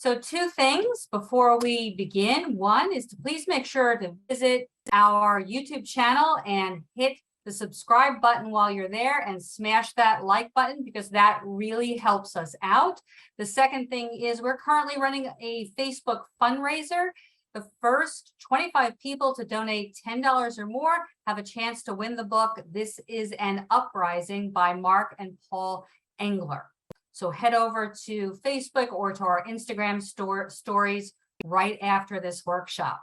So 2 things before we begin. One is to please make sure to visit our YouTube channel and hit the subscribe button while you're there and smash that like button because that really helps us out. The second thing is we're currently running a Facebook fundraiser. The first 25 people to donate $10 or more have a chance to win the book, This is an Uprising by Mark and Paul Engler. So head over to Facebook or to our Instagram stories right after this workshop.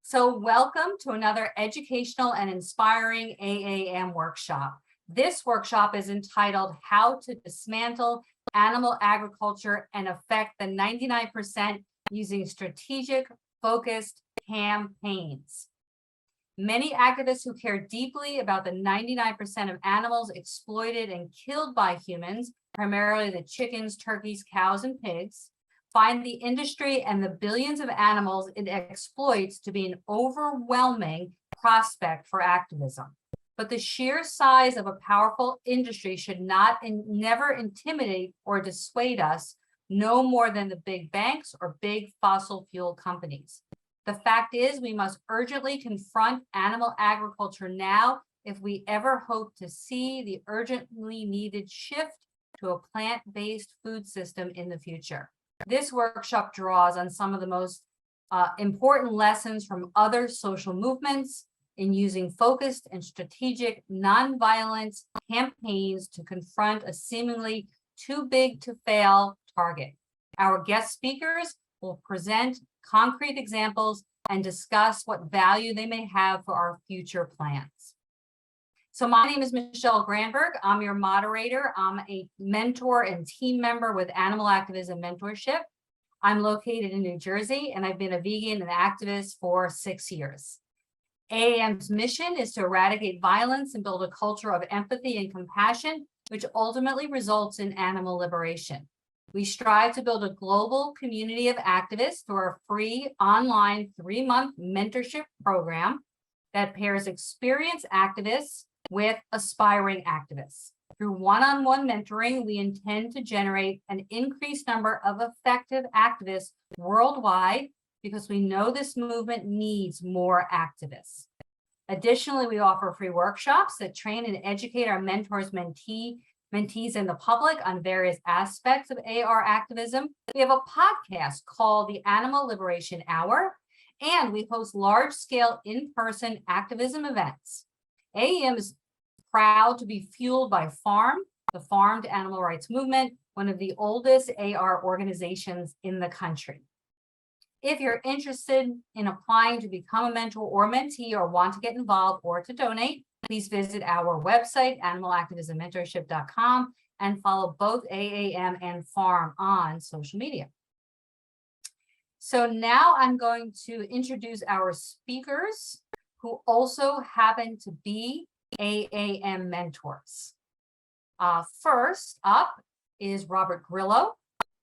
So welcome to another educational and inspiring AAM workshop. This workshop is entitled How to Dismantle Animal Agriculture and Affect the 99% Using Strategic, Focused Campaigns. Many activists who care deeply about the 99% of animals exploited and killed by humans, primarily the chickens, turkeys, cows, and pigs, find the industry and the billions of animals it exploits to be an overwhelming prospect for activism. But the sheer size of a powerful industry should never intimidate or dissuade us, no more than the big banks or big fossil fuel companies. The fact is, we must urgently confront animal agriculture now if we ever hope to see the urgently needed shift to a plant-based food system in the future. This workshop draws on some of the most important lessons from other social movements in using focused and strategic nonviolent campaigns to confront a seemingly too big to fail target. Our guest speakers will present concrete examples and discuss what value they may have for our future plans. So my name is Michelle Granberg. I'm your moderator. I'm a mentor and team member with Animal Activism Mentorship. I'm located in New Jersey, and I've been a vegan and activist for 6 years. AAM's mission is to eradicate violence and build a culture of empathy and compassion, which ultimately results in animal liberation. We strive to build a global community of activists through our free online 3-month mentorship program that pairs experienced activists with aspiring activists. Through one-on-one mentoring, we intend to generate an increased number of effective activists worldwide because we know this movement needs more activists. Additionally, we offer free workshops that train and educate our mentors, mentees and the public on various aspects of AR activism. We have a podcast called the Animal Liberation Hour, and we host large-scale in-person activism events. AAM is proud to be fueled by FARM, the Farmed Animal Rights Movement, one of the oldest AR organizations in the country. If you're interested in applying to become a mentor or mentee or want to get involved or to donate, please visit our website, animalactivismmentorship.com, and follow both AAM and FARM on social media. So now I'm going to introduce our speakers who also happen to be AAM mentors. First up is Robert Grillo.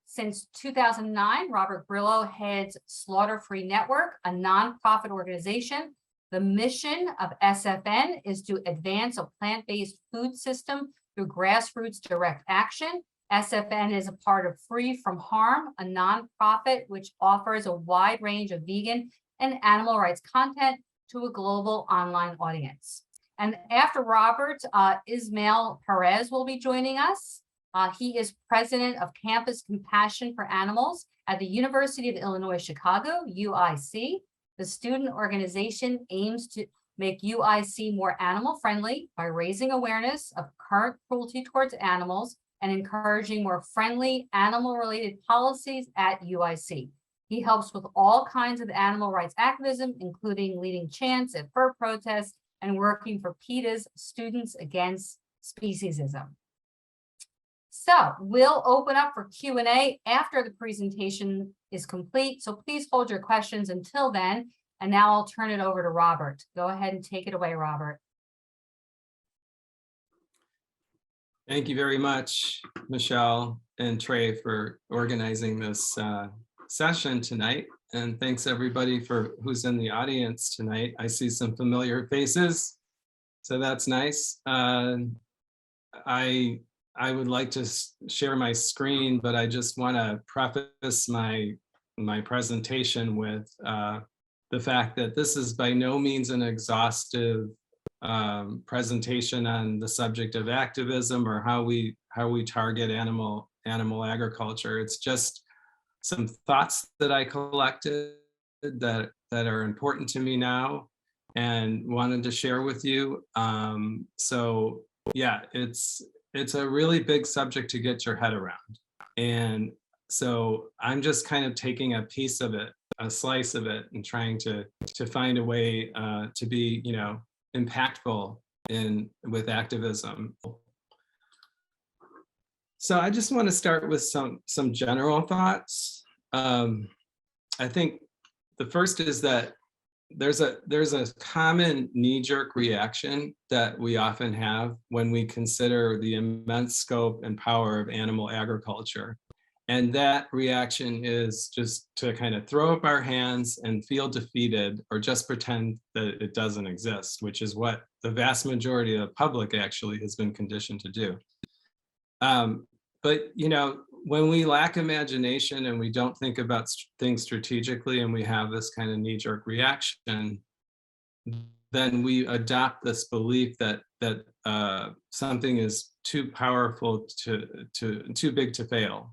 Since 2009, Robert Grillo heads Slaughter Free Network, a nonprofit organization. The mission of SFN is to advance a plant-based food system through grassroots direct action. SFN is a part of Free From Harm, a nonprofit which offers a wide range of vegan and animal rights content to a global online audience. And after Robert, Ismail Perez will be joining us. He is president of Campus Compassion for Animals at the University of Illinois, Chicago, UIC. The student organization aims to make UIC more animal friendly by raising awareness of current cruelty towards animals and encouraging more friendly animal related policies at UIC. He helps with all kinds of animal rights activism, including leading chants at fur protests and working for PETA's Students Against Speciesism. So we'll open up for Q&A after the presentation is complete. So please hold your questions until then. And now I'll turn it over to Robert. Go ahead and take it away, Robert. Thank you very much, Michelle and Trey, for organizing this session tonight. And thanks everybody for who's in the audience tonight. I see some familiar faces, so that's nice. I would like to share my screen, but I just want to preface my presentation with the fact that this is by no means an exhaustive presentation on the subject of activism or how we target animal agriculture. It's just some thoughts that I collected that are important to me now and wanted to share with you. So yeah, it's a really big subject to get your head around. And so I'm just kind of taking a piece of it, a slice of it, and trying to find a way to be, you know, impactful with activism. So I just want to start with some general thoughts. I think the first is that there's a common knee-jerk reaction that we often have when we consider the immense scope and power of animal agriculture. And that reaction is just to kind of throw up our hands and feel defeated or just pretend that it doesn't exist, which is what the vast majority of the public actually has been conditioned to do. But, you know, when we lack imagination and we don't think about things strategically and we have this kind of knee-jerk reaction, then we adopt this belief that something is too powerful too big to fail.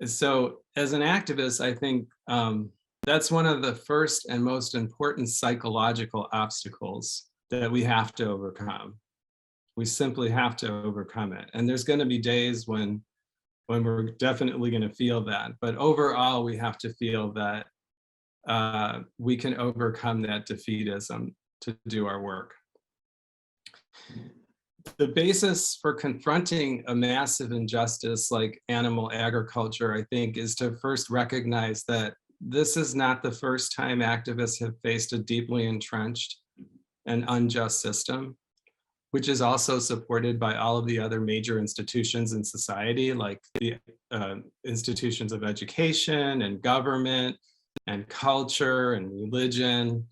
So as an activist, I think that's one of the first and most important psychological obstacles that we have to overcome. We simply have to overcome it. And there's going to be days when we're definitely going to feel that. But overall, we have to feel that we can overcome that defeatism to do our work. The basis for confronting a massive injustice like animal agriculture, I think, is to first recognize that this is not the first time activists have faced a deeply entrenched and unjust system, which is also supported by all of the other major institutions in society, like the institutions of education and government and culture and religion.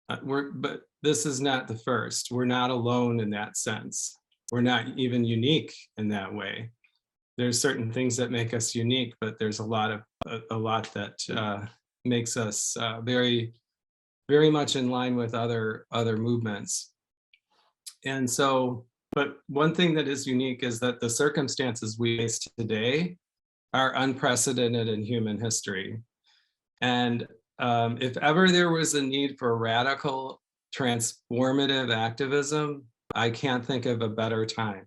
But this is not the first. We're not alone in that sense. We're not even unique in that way. There's certain things that make us unique, but there's a lot that makes us very, very much in line with other movements. And so, but one thing that is unique is that the circumstances we face today are unprecedented in human history. And if ever there was a need for radical, transformative activism, I can't think of a better time.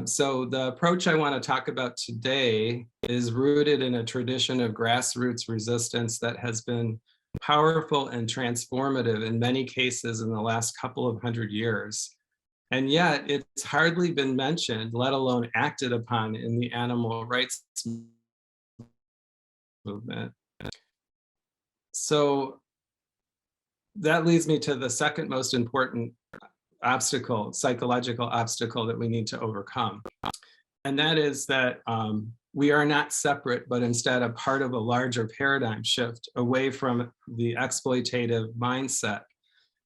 So the approach I want to talk about today is rooted in a tradition of grassroots resistance that has been powerful and transformative in many cases in the last couple of hundred years. And yet it's hardly been mentioned, let alone acted upon in the animal rights movement. So that leads me to the second most important obstacle, psychological obstacle that we need to overcome. And that is that we are not separate, but instead a part of a larger paradigm shift away from the exploitative mindset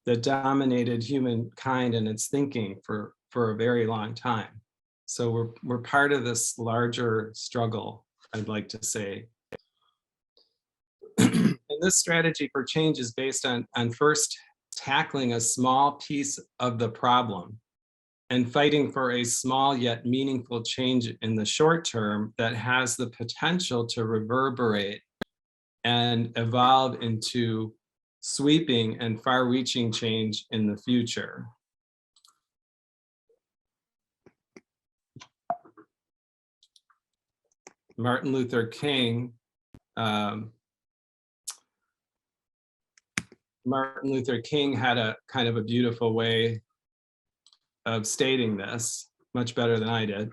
that dominated humankind and its thinking for a very long time. So we're part of this larger struggle, I'd like to say. And this strategy for change is based on first tackling a small piece of the problem and fighting for a small yet meaningful change in the short term that has the potential to reverberate and evolve into sweeping and far-reaching change in the future. Martin Luther King had a kind of a beautiful way of stating this, much better than I did.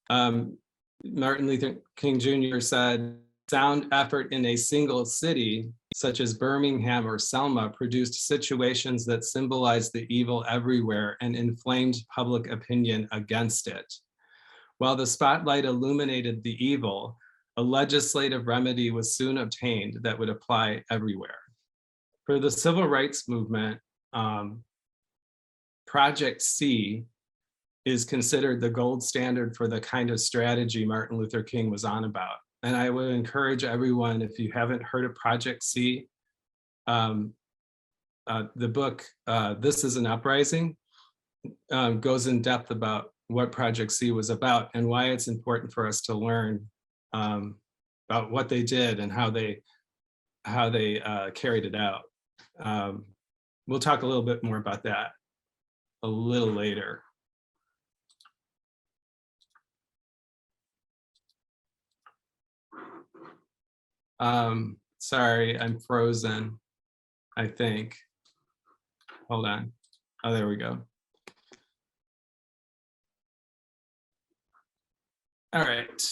Martin Luther King Jr. said, "Sound effort in a single city, such as Birmingham or Selma, produced situations that symbolized the evil everywhere and inflamed public opinion against it. While the spotlight illuminated the evil, a legislative remedy was soon obtained that would apply everywhere." For the civil rights movement, Project C is considered the gold standard for the kind of strategy Martin Luther King was on about. And I would encourage everyone, if you haven't heard of Project C, the book, This is an Uprising, goes in depth about what Project C was about and why it's important for us to learn about what they did and how they carried it out. We'll talk a little bit more about that a little later. Sorry, I'm frozen, I think. Hold on. Oh, there we go. All right.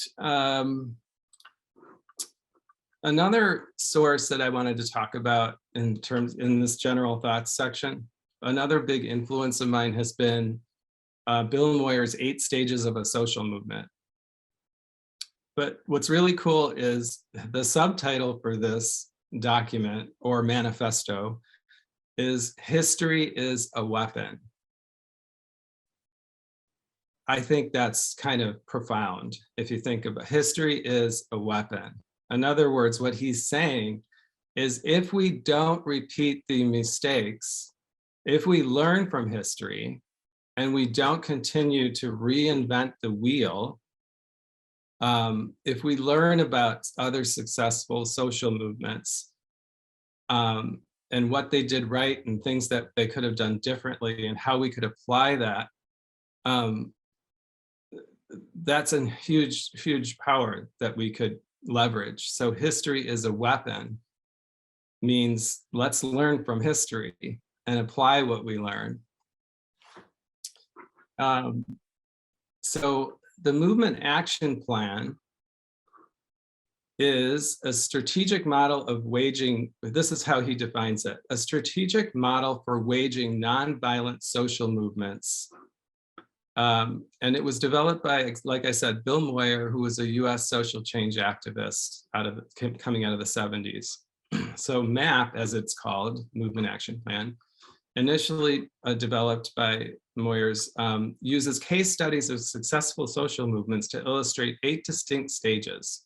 Another source that I wanted to talk about in this general thoughts section, another big influence of mine has been Bill Moyer's 8 Stages of a Social Movement. But what's really cool is the subtitle for this document or manifesto is History is a Weapon. I think that's kind of profound if you think about history is a weapon. In other words, what he's saying is if we don't repeat the mistakes, if we learn from history and we don't continue to reinvent the wheel, if we learn about other successful social movements and what they did right and things that they could have done differently and how we could apply that, that's a huge, huge power that we could leverage. So history is a weapon means let's learn from history and apply what we learn. So the movement action plan is a strategic model of waging, this is how he defines it, a strategic model for waging nonviolent social movements. And it was developed by, like I said, Bill Moyer, who was a US social change activist coming out of the 70s. So MAP, as it's called, Movement Action Plan, initially developed by Moyer's, uses case studies of successful social movements to illustrate 8 distinct stages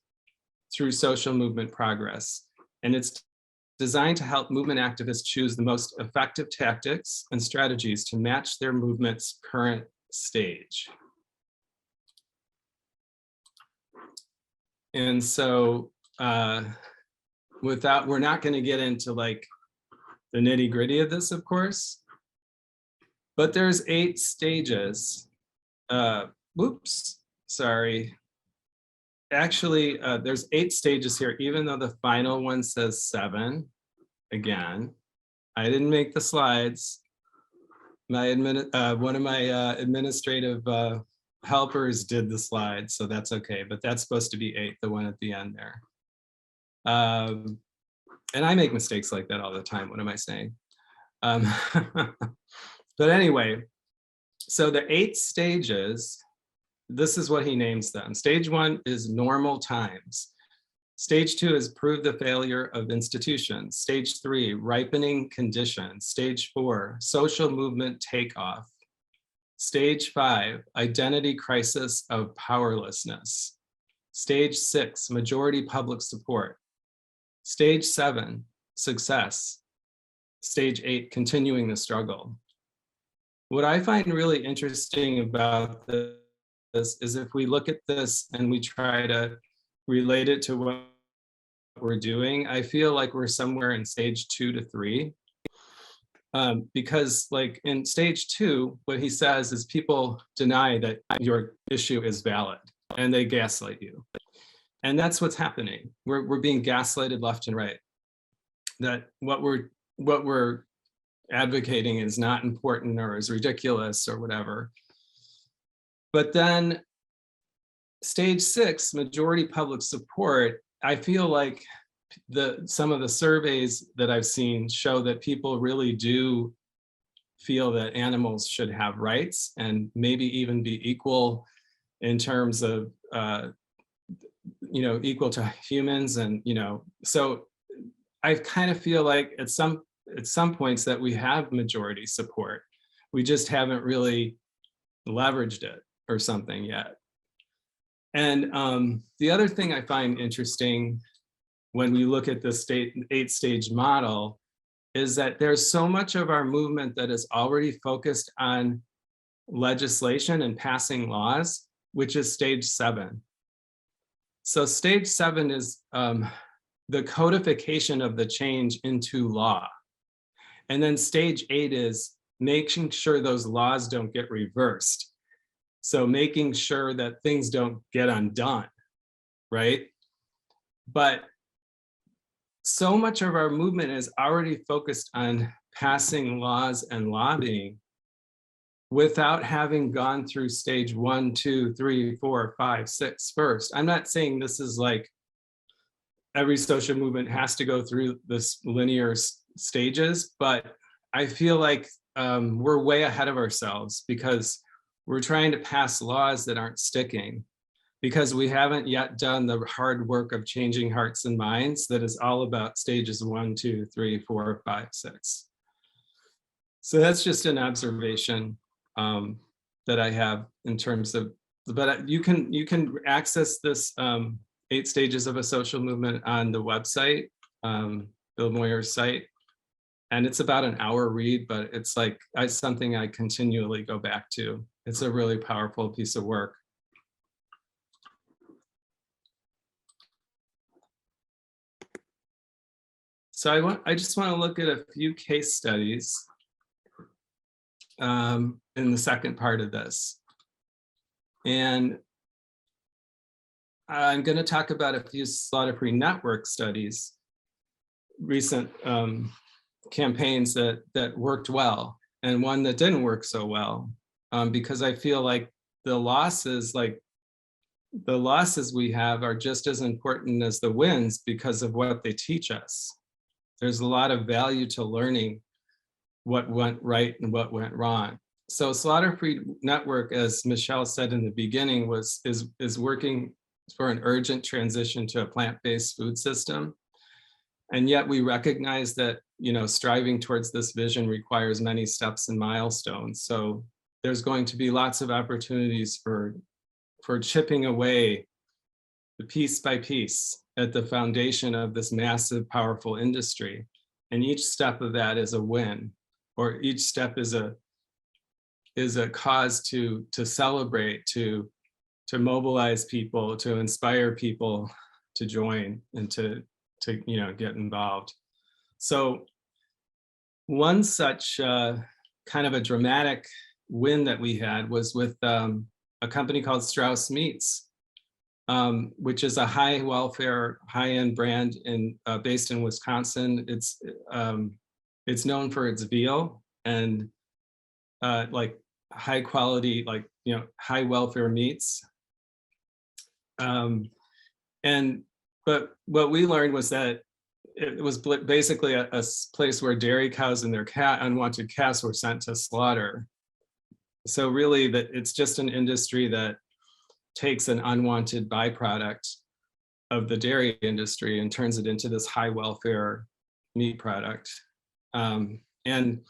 through social movement progress. And it's designed to help movement activists choose the most effective tactics and strategies to match their movement's current stage. And so we're not going to get into like the nitty gritty of this, of course, but there's 8 stages. Whoops, sorry. Actually, there's 8 stages here, even though the final one says 7. Again, I didn't make the slides. One of my administrative helpers did the slides, so that's okay. But that's supposed to be 8, the one at the end there. And I make mistakes like that all the time. What am I saying? But anyway, so the 8 stages, this is what he names them. Stage 1 is normal times. Stage 2 is prove the failure of institutions. Stage 3, ripening conditions. Stage 4, social movement takeoff. Stage 5, identity crisis of powerlessness. Stage 6, majority public support. Stage 7, success. Stage 8, continuing the struggle. What I find really interesting about this is if we look at this and we try to relate it to what we're doing, I feel like we're somewhere in stage 2 to 3. Because like in stage 2, what he says is people deny that your issue is valid and they gaslight you. And that's what's happening. We're being gaslighted left and right. That what we're advocating is not important or is ridiculous or whatever. But then stage 6, majority public support, I feel like some of the surveys that I've seen show that people really do feel that animals should have rights and maybe even be equal in terms of, equal to humans. And, so I kind of feel like at some points that we have majority support. We just haven't really leveraged it or something yet. And the other thing I find interesting when we look at the 8-stage model is that there's so much of our movement that is already focused on legislation and passing laws, which is stage 7. So stage 7 is the codification of the change into law. And then stage 8 is making sure those laws don't get reversed. So making sure that things don't get undone, right? But so much of our movement is already focused on passing laws and lobbying without having gone through stage 1, 2, 3, 4, 5, 6 first. I'm not saying this is like every social movement has to go through this linear stages, but I feel like we're way ahead of ourselves because we're trying to pass laws that aren't sticking, because we haven't yet done the hard work of changing hearts and minds that is all about stages 1, 2, 3, 4, 5, 6. So that's just an observation that I have in terms of, but you can access this 8 stages of a social movement on the website, Bill Moyer's site. And it's about an hour read, but it's like something I continually go back to. It's a really powerful piece of work. So I just want to look at a few case studies in the second part of this. And I'm going to talk about a few slaughter-free network studies, recent campaigns that worked well, and one that didn't work so well, because I feel like the losses we have are just as important as the wins because of what they teach us. There's a lot of value to learning what went right and what went wrong. So Slaughter-Free Network, as Michelle said in the beginning, is working for an urgent transition to a plant-based food system. And yet we recognize that, striving towards this vision requires many steps and milestones. So there's going to be lots of opportunities for chipping away the piece by piece at the foundation of this massive, powerful industry. And each step of that is a win, or each step is a cause to celebrate, to mobilize people, to inspire people to join and to get involved. So one such kind of a dramatic win that we had was with a company called Strauss Meats, which is a high welfare, high-end brand based in Wisconsin. It's known for its veal and like high quality, high welfare meats. But what we learned was that it was basically a place where dairy cows and their unwanted calves were sent to slaughter. So really that it's just an industry that takes an unwanted byproduct of the dairy industry and turns it into this high welfare meat product. And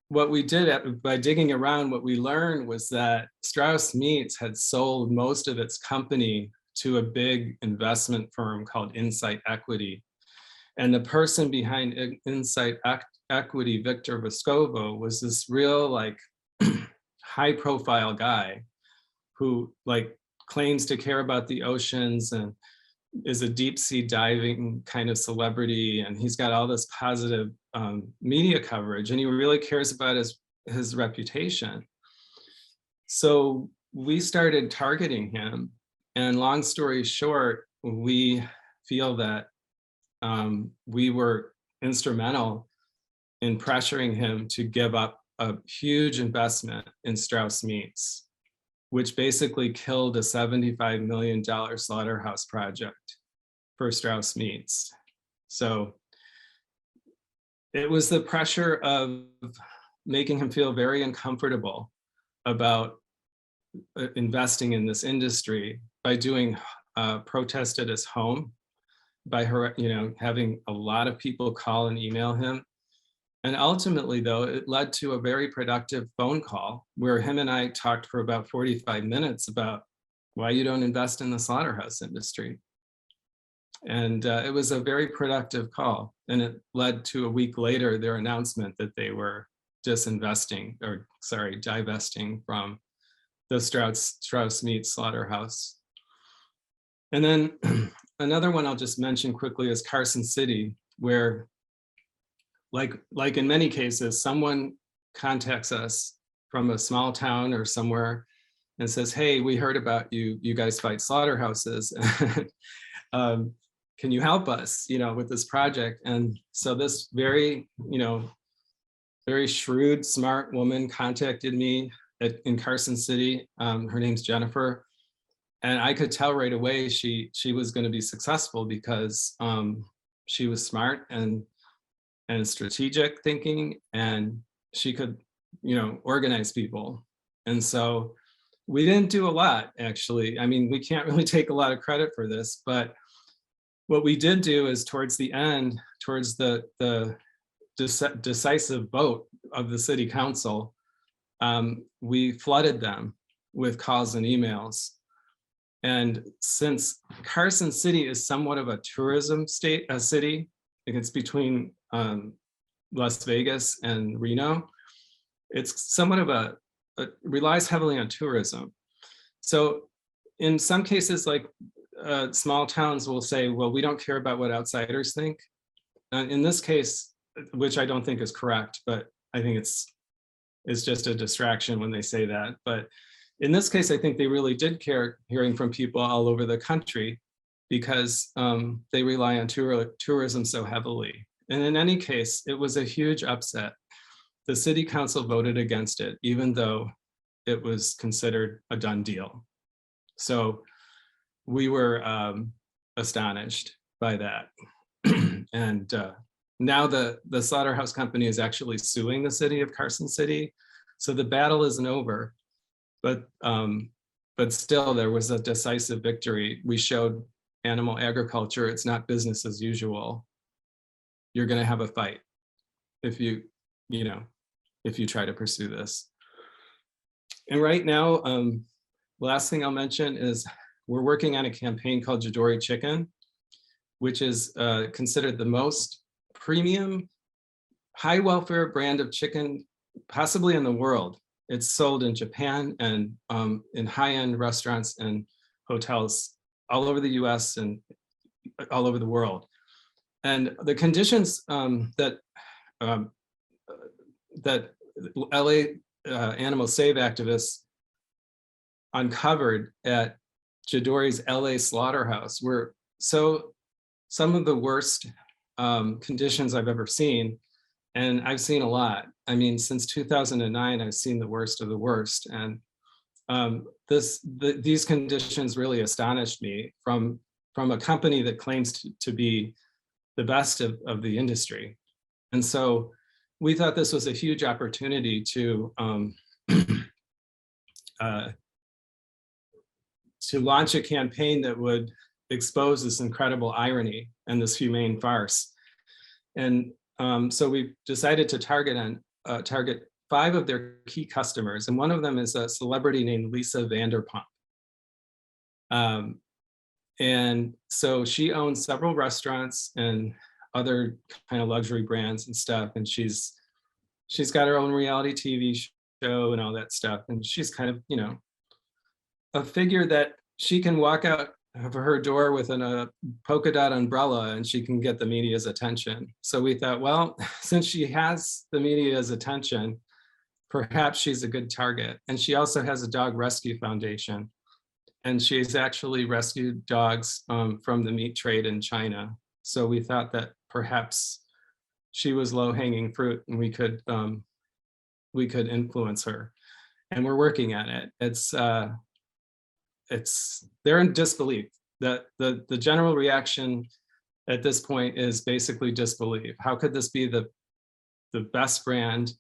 what we did by digging around, what we learned was that Strauss Meats had sold most of its company to a big investment firm called Insight Equity. And the person behind Insight Equity, Victor Vescovo, was this real high profile guy who claims to care about the oceans and is a deep sea diving kind of celebrity. And he's got all this positive media coverage, and he really cares about his reputation. So we started targeting him. And long story short, we feel that we were instrumental in pressuring him to give up a huge investment in Strauss Meats, which basically killed a $75 million slaughterhouse project for Strauss Meats. So it was the pressure of making him feel very uncomfortable about investing in this industry by doing protest at his home, by having a lot of people call and email him, And ultimately, though, it led to a very productive phone call where him and I talked for about 45 minutes about why you don't invest in the slaughterhouse industry. And it was a very productive call. And it led to a week later, their announcement that they were divesting from the Strauss meat slaughterhouse. And then another one I'll just mention quickly is Carson City, where like in many cases, someone contacts us from a small town or somewhere and says, hey, we heard about you, you guys fight slaughterhouses. Can you help us, with this project? And so this very shrewd, smart woman contacted me in Carson City. Her name's Jennifer. And I could tell right away she was going to be successful because she was smart and strategic thinking, and she could, organize people. And so we didn't do a lot, actually. I mean, we can't really take a lot of credit for this, but what we did do is towards the end, towards the decisive vote of the city council, we flooded them with calls and emails. And since Carson City is somewhat of a tourism city, it's between Las Vegas and Reno, it's somewhat of relies heavily on tourism. So in some cases, like small towns will say, well, we don't care about what outsiders think. In this case, which I don't think is correct, but I think it's just a distraction when they say that. But in this case, I think they really did care, hearing from people all over the country, because they rely on tourism so heavily. And in any case, it was a huge upset. The city council voted against it, even though it was considered a done deal. So we were astonished by that. And now the slaughterhouse company is actually suing the city of Carson City. So the battle isn't over, but still there was a decisive victory. We showed animal agriculture, it's not business as usual. You're going to have a fight if you try to pursue this. And right now, last thing I'll mention is we're working on a campaign called Jadori Chicken, which is considered the most premium, high welfare brand of chicken possibly in the world. It's sold in Japan and in high-end restaurants and hotels all over the US and all over the world. And the conditions that LA Animal Save activists uncovered at Jadori's LA slaughterhouse were some of the worst conditions I've ever seen. And I've seen a lot. I mean, since 2009, I've seen the worst of the worst. And these conditions really astonished me from a company that claims to be the best of the industry. And so we thought this was a huge opportunity to launch a campaign that would expose this incredible irony and this humane farce. And so we decided to target 5 of their key customers, and one of them is a celebrity named Lisa Vanderpump. And so she owns several restaurants and other kind of luxury brands and stuff, and she's got her own reality TV show and all that stuff, and she's kind of a figure that she can walk out of her door with a polka dot umbrella and she can get the media's attention. So we thought, well, since she has the media's attention, perhaps she's a good target. And she also has a dog rescue foundation, and she's actually rescued dogs from the meat trade in China. So we thought that perhaps she was low-hanging fruit and we could influence her, and we're working on it. They're in disbelief. The general reaction at this point is basically disbelief. How could this be the best brand,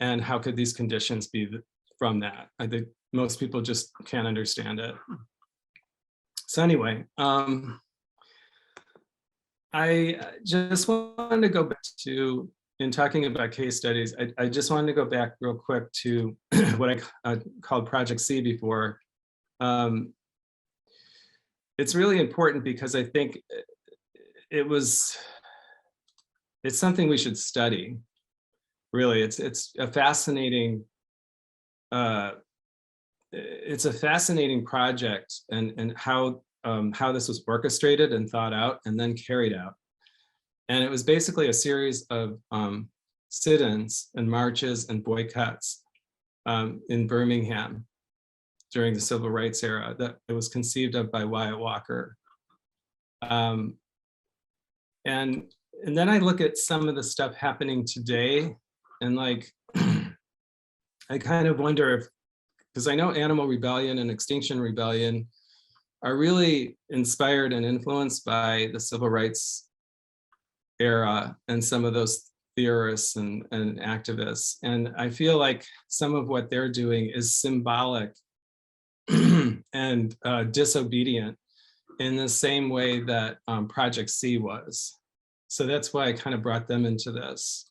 and how could these conditions be from that? I think most people just can't understand it. So anyway, I just wanted to go back to in talking about case studies, I just wanted to go back real quick to what I called Project C before. It's really important because I think it's something we should study. Really, it's a fascinating project, and how this was orchestrated and thought out and then carried out. And it was basically a series of sit-ins and marches and boycotts in Birmingham during the civil rights era that it was conceived of by Wyatt Walker. And then I look at some of the stuff happening today, and like, I kind of wonder if, because I know Animal Rebellion and Extinction Rebellion are really inspired and influenced by the civil rights era and some of those theorists and activists. And I feel like some of what they're doing is symbolic and disobedient in the same way that Project C was. So that's why I kind of brought them into this.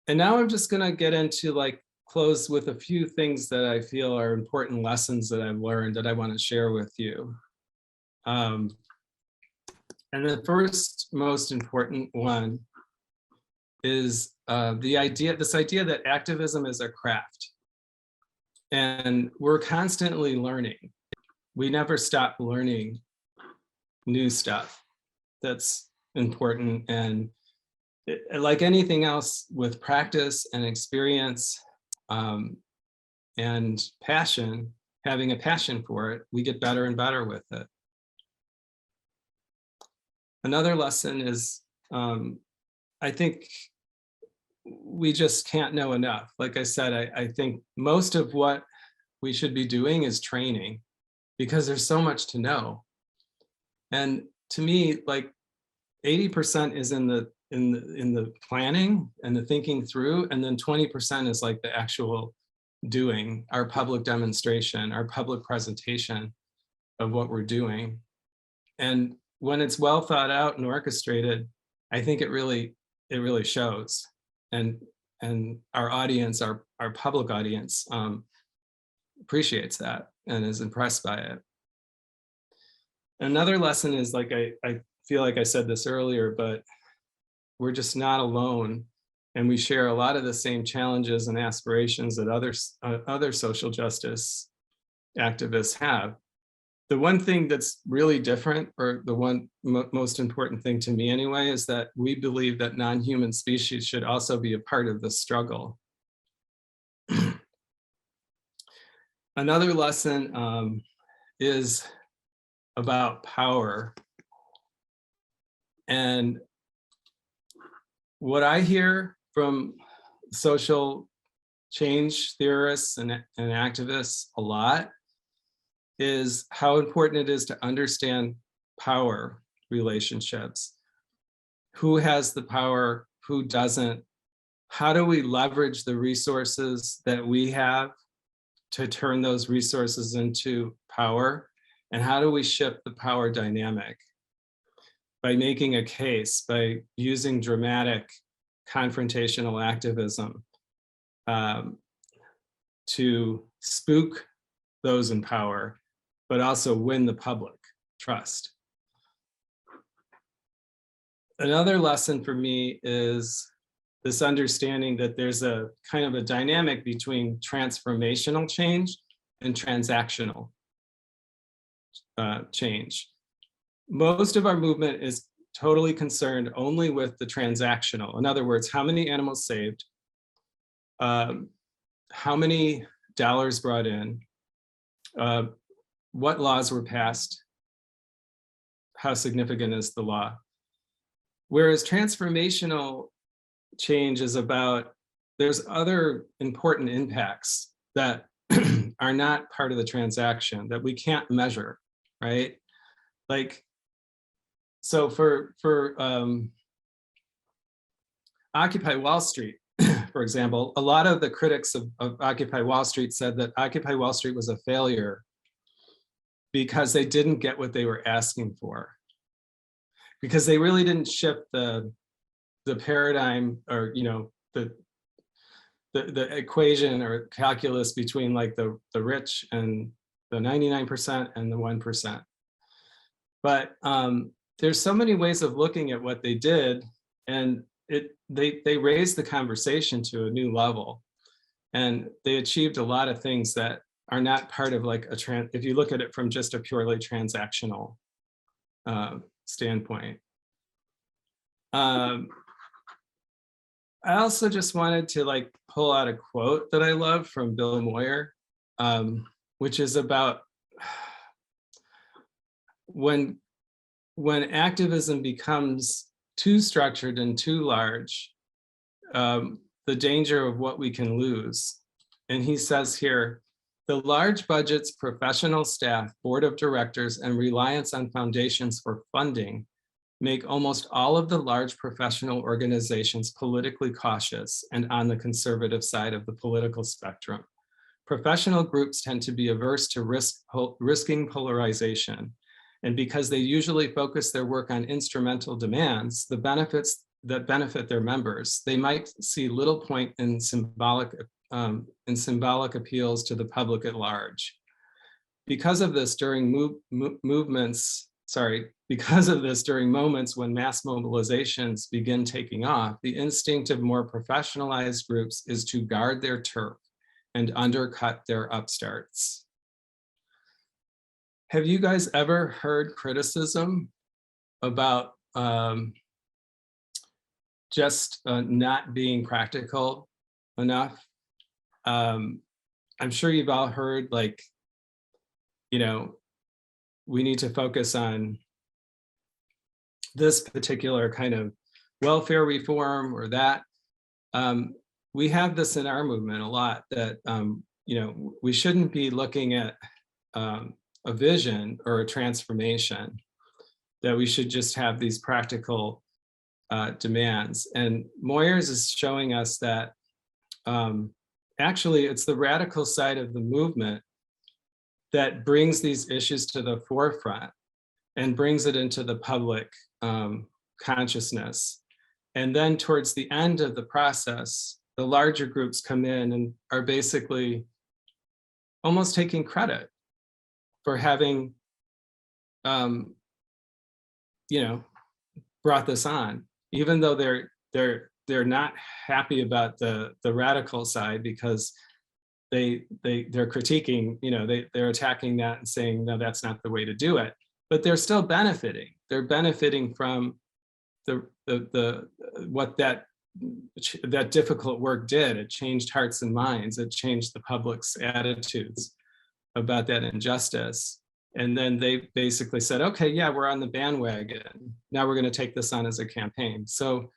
And now I'm just gonna get into close with a few things that I feel are important lessons that I've learned that I want to share with you. And the first most important one is this idea that activism is a craft. And we're constantly learning. We never stop learning new stuff that's important. And like anything else, with practice and experience and passion, having a passion for it, we get better and better with it. Another lesson is, I think we just can't know enough. Like I said, I think most of what we should be doing is training, because there's so much to know. And to me, 80% is in the planning and the thinking through, and then 20% is like the actual doing, our public demonstration, our public presentation of what we're doing. And when it's well thought out and orchestrated, I think it really shows. And our audience, our public audience, appreciates that and is impressed by it. Another lesson is, I feel like I said this earlier, but we're just not alone, and we share a lot of the same challenges and aspirations that other social justice activists have. The one thing that's really different, or the one most important thing to me anyway, is that we believe that non-human species should also be a part of the struggle. Another lesson is about power. And what I hear from social change theorists and activists a lot is how important it is to understand power relationships. Who has the power, who doesn't? How do we leverage the resources that we have to turn those resources into power? And how do we shift the power dynamic? By making a case, by using dramatic confrontational activism to spook those in power, but also win the public trust. Another lesson for me is this understanding that there's a kind of a dynamic between transformational change and transactional change. Most of our movement is totally concerned only with the transactional. In other words, how many animals saved, how many dollars brought in, what laws were passed, how significant is the law. Whereas transformational change is about, there's other important impacts that are not part of the transaction that we can't measure, right? So for Occupy Wall Street, for example, a lot of the critics of Occupy Wall Street said that Occupy Wall Street was a failure because they didn't get what they were asking for. because they really didn't shift the paradigm, or the equation or calculus between like the rich and the 99% and the 1%. But there's so many ways of looking at what they did, and they raised the conversation to a new level, and they achieved a lot of things that are not part of like if you look at it from just a purely transactional standpoint. I also just wanted to like pull out a quote that I love from Bill Moyer, which is about when activism becomes too structured and too large, the danger of what we can lose. And he says here, the large budgets, professional staff, board of directors, and reliance on foundations for funding make almost all of the large professional organizations politically cautious and on the conservative side of the political spectrum. Professional groups tend to be averse to risking polarization. And because they usually focus their work on instrumental demands, the benefits that benefit their members, they might see little point in symbolic appeals to the public at large. Because of this, during moments when mass mobilizations begin taking off, the instinct of more professionalized groups is to guard their turf and undercut their upstarts. Have you guys ever heard criticism about just not being practical enough? I'm sure you've all heard like, we need to focus on this particular kind of welfare reform or that. We have this in our movement a lot, that we shouldn't be looking at a vision or a transformation, that we should just have these practical demands. And Moyers is showing us that actually it's the radical side of the movement that brings these issues to the forefront and brings it into the public consciousness. And then towards the end of the process, the larger groups come in and are basically almost taking credit for having, brought this on, even though they're not happy about the radical side, because they're critiquing, they're attacking that and saying, no, that's not the way to do it. But they're still benefiting. They're benefiting from what that difficult work did. It changed hearts and minds. It changed the public's attitudes about that injustice. And then they basically said, okay, yeah, we're on the bandwagon. Now we're going to take this on as a campaign. So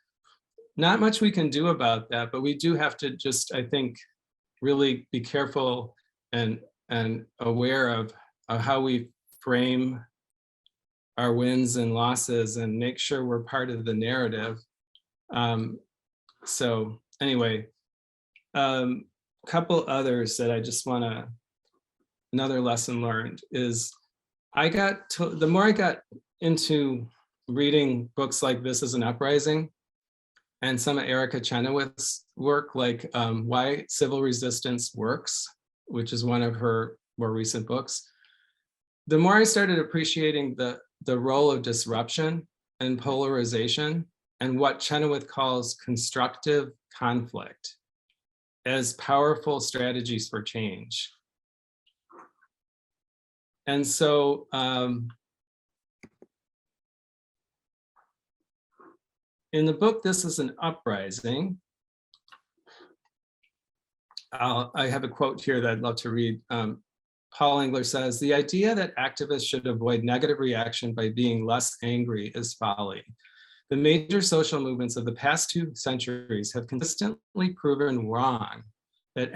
not much we can do about that, but we do have to just, I think, really be careful and aware of how we frame our wins and losses and make sure we're part of the narrative. So anyway, couple others that I just want to, another lesson learned is the more I got into reading books like This Is an Uprising and some of Erica Chenoweth's work, like Why Civil Resistance Works, which is one of her more recent books, the more I started appreciating the role of disruption and polarization and what Chenoweth calls constructive conflict as powerful strategies for change. And so in the book, This Is an Uprising, I have a quote here that I'd love to read. Paul Engler says, the idea that activists should avoid negative reaction by being less angry is folly. The major social movements of the past 2 centuries have consistently proven wrong, that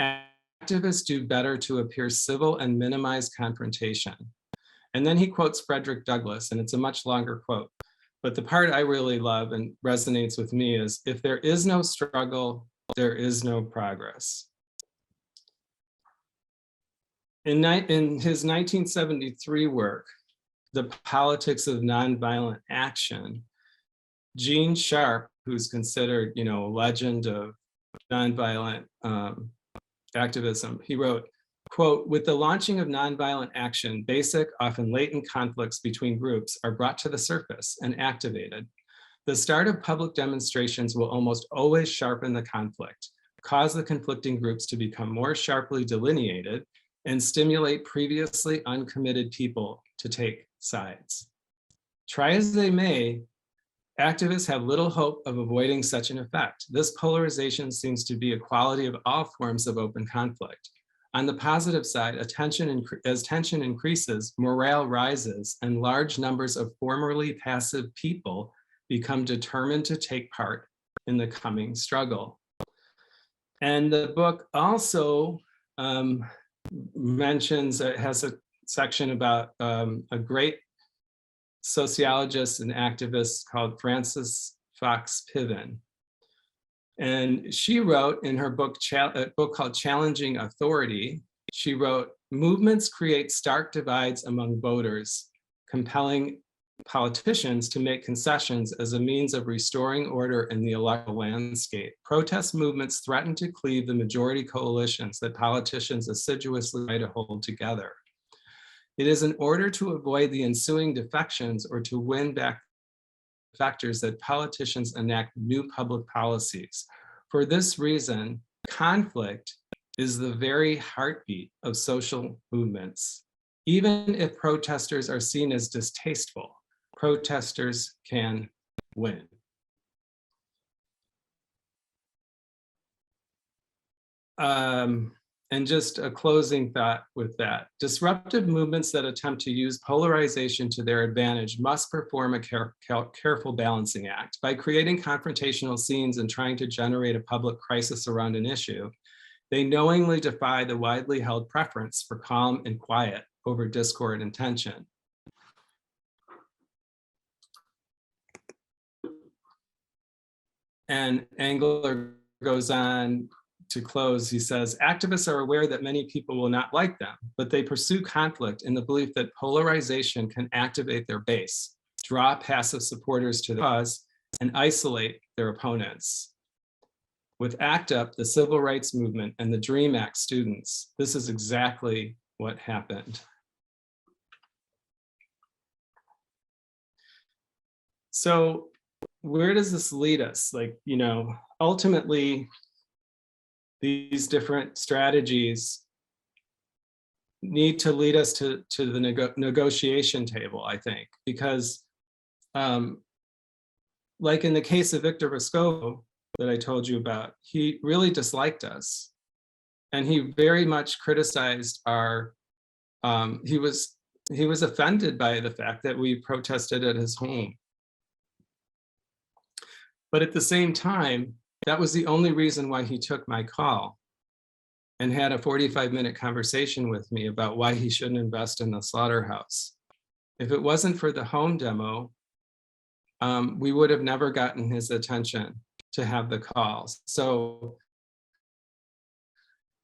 activists do better to appear civil and minimize confrontation. And then he quotes Frederick Douglass, and it's a much longer quote. But the part I really love and resonates with me is, if there is no struggle, there is no progress. In his 1973 work, The Politics of Nonviolent Action, Gene Sharp, who's considered, a legend of nonviolent activism, he wrote, quote, "With the launching of nonviolent action, basic, often latent conflicts between groups are brought to the surface and activated. The start of public demonstrations will almost always sharpen the conflict, cause the conflicting groups to become more sharply delineated, and stimulate previously uncommitted people to take sides. Try as they may, activists have little hope of avoiding such an effect. This polarization seems to be a quality of all forms of open conflict. On the positive side, as tension increases, morale rises, and large numbers of formerly passive people become determined to take part in the coming struggle." And the book also mentions, it has a section about a great sociologist and activist called Frances Fox Piven. And she wrote in her book, a book called Challenging Authority, she wrote, "Movements create stark divides among voters, compelling politicians to make concessions as a means of restoring order in the electoral landscape. Protest movements threaten to cleave the majority coalitions that politicians assiduously try to hold together. It is in order to avoid the ensuing defections or to win back factors that politicians enact new public policies. For this reason, conflict is the very heartbeat of social movements. Even if protesters are seen as distasteful, protesters can win." And just a closing thought with that. Disruptive movements that attempt to use polarization to their advantage must perform a careful balancing act. By creating confrontational scenes and trying to generate a public crisis around an issue, they knowingly defy the widely held preference for calm and quiet over discord and tension. And Engler goes on to close, he says, "Activists are aware that many people will not like them, but they pursue conflict in the belief that polarization can activate their base, draw passive supporters to the cause, and isolate their opponents. With ACT UP, the civil rights movement, and the DREAM Act students, this is exactly what happened." So where does this lead us? Ultimately, these different strategies need to lead us to the negotiation table, I think, because like in the case of Victor Vescovo that I told you about, he really disliked us. And he very much criticized our, he was offended by the fact that we protested at his home. But at the same time, that was the only reason why he took my call and had a 45-minute conversation with me about why he shouldn't invest in the slaughterhouse. If it wasn't for the home demo, we would have never gotten his attention to have the calls. So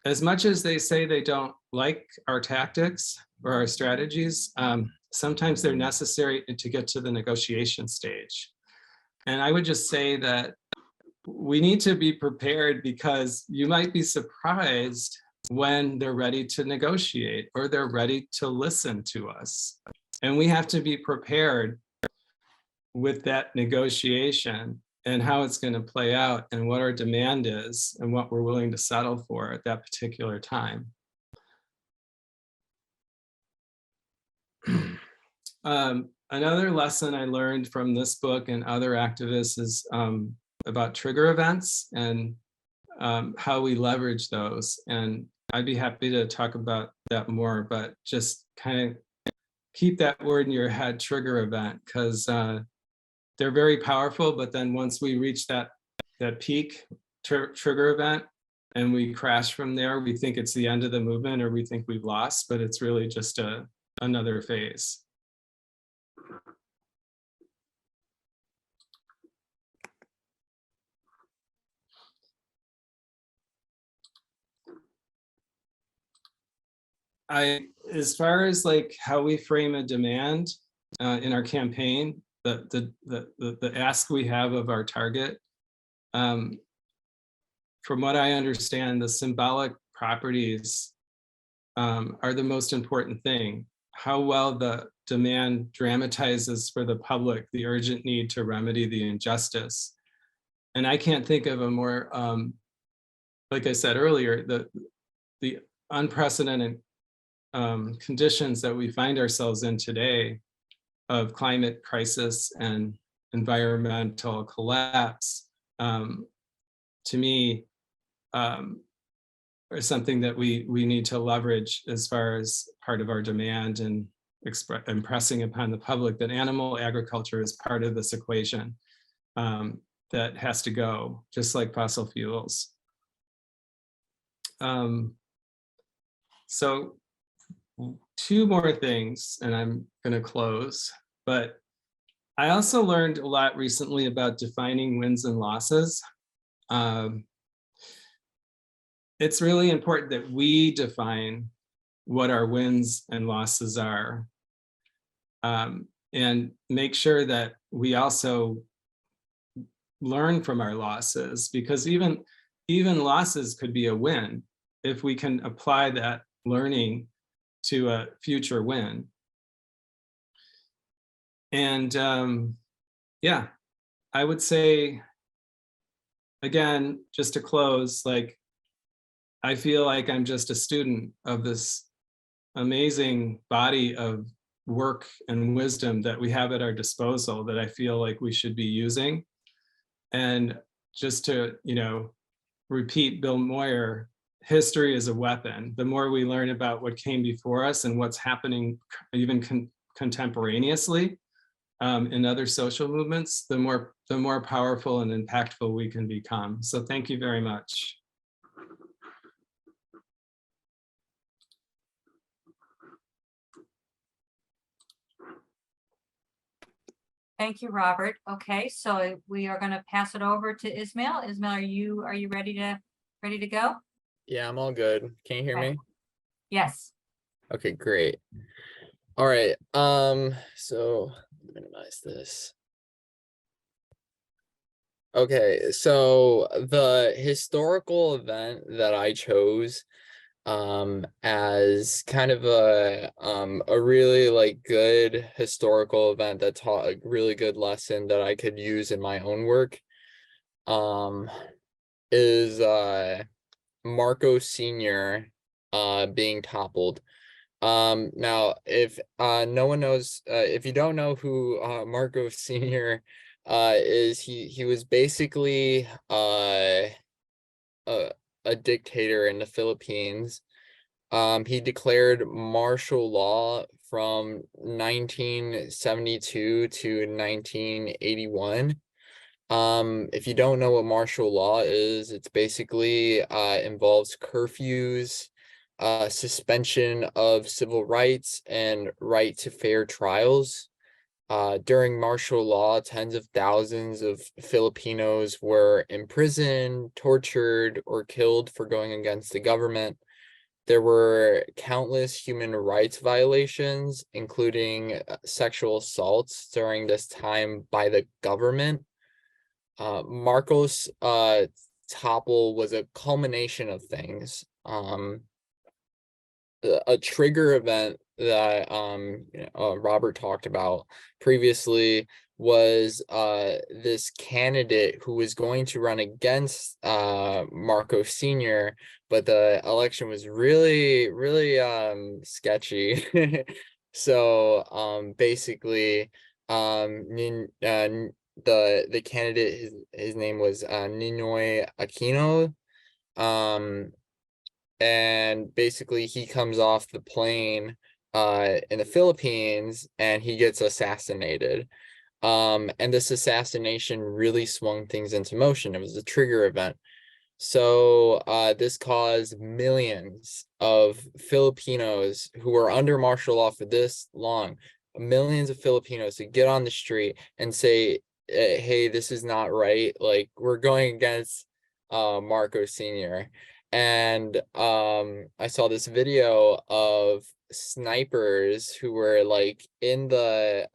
as much as they say they don't like our tactics or our strategies, sometimes they're necessary to get to the negotiation stage. And I would just say that we need to be prepared, because you might be surprised when they're ready to negotiate or they're ready to listen to us. And we have to be prepared with that negotiation and how it's going to play out and what our demand is and what we're willing to settle for at that particular time. Another lesson I learned from this book and other activists is about trigger events and how we leverage those. And I'd be happy to talk about that more, but just kind of keep that word in your head, trigger event, because they're very powerful. But then once we reach that peak trigger event and we crash from there, we think it's the end of the movement or we think we've lost, but it's really just another phase. As far as like how we frame a demand in our campaign, the ask we have of our target. From what I understand, the symbolic properties are the most important thing. How well the demand dramatizes for the public the urgent need to remedy the injustice. And I can't think of a more, like I said earlier, the unprecedented conditions that we find ourselves in today of climate crisis and environmental collapse, to me, or something that we need to leverage as far as part of our demand and impressing upon the public that animal agriculture is part of this equation that has to go, just like fossil fuels. So 2 more things, and I'm going to close, but I also learned a lot recently about defining wins and losses. It's really important that we define what our wins and losses are, and make sure that we also learn from our losses, because even losses could be a win if we can apply that learning to a future win. And yeah, I would say, again, just to close, like, I feel like I'm just a student of this amazing body of work and wisdom that we have at our disposal that I feel like we should be using. And just to, repeat Bill Moyer, history is a weapon. The more we learn about what came before us and what's happening even contemporaneously in other social movements, the more powerful and impactful we can become. So thank you very much. Thank you, Robert. Okay, so we are going to pass it over to Ismail. Ismail, are you ready to go? Yeah, I'm all good. Can you hear Okay. me? Yes. Okay, great. All right. So minimize this. Okay, so the historical event that I chose as kind of a really good historical event that taught a really good lesson that I could use in my own work is Marcos Sr. Being toppled. Now if no one knows, if you don't know who Marcos Sr. Is, he was basically a dictator in the Philippines. He declared martial law from 1972 to 1981. If you don't know what martial law is, it's basically involves curfews, suspension of civil rights, and right to fair trials. During martial law, tens of thousands of Filipinos were imprisoned, tortured, or killed for going against the government. There were countless human rights violations, including sexual assaults during this time by the government. Marcos topple was a culmination of things. A trigger event that Robert talked about previously was this candidate who was going to run against Marcos Sr., but the election was really sketchy. So basically the candidate, his name was Ninoy Aquino, and basically he comes off the plane in the Philippines and he gets assassinated. And this assassination really swung things into motion. It was a trigger event. So this caused millions of Filipinos who were under martial law for this long, millions of Filipinos to get on the street and say, hey, this is not right. Like, we're going against Marcos Sr. And I saw this video of snipers who were like in the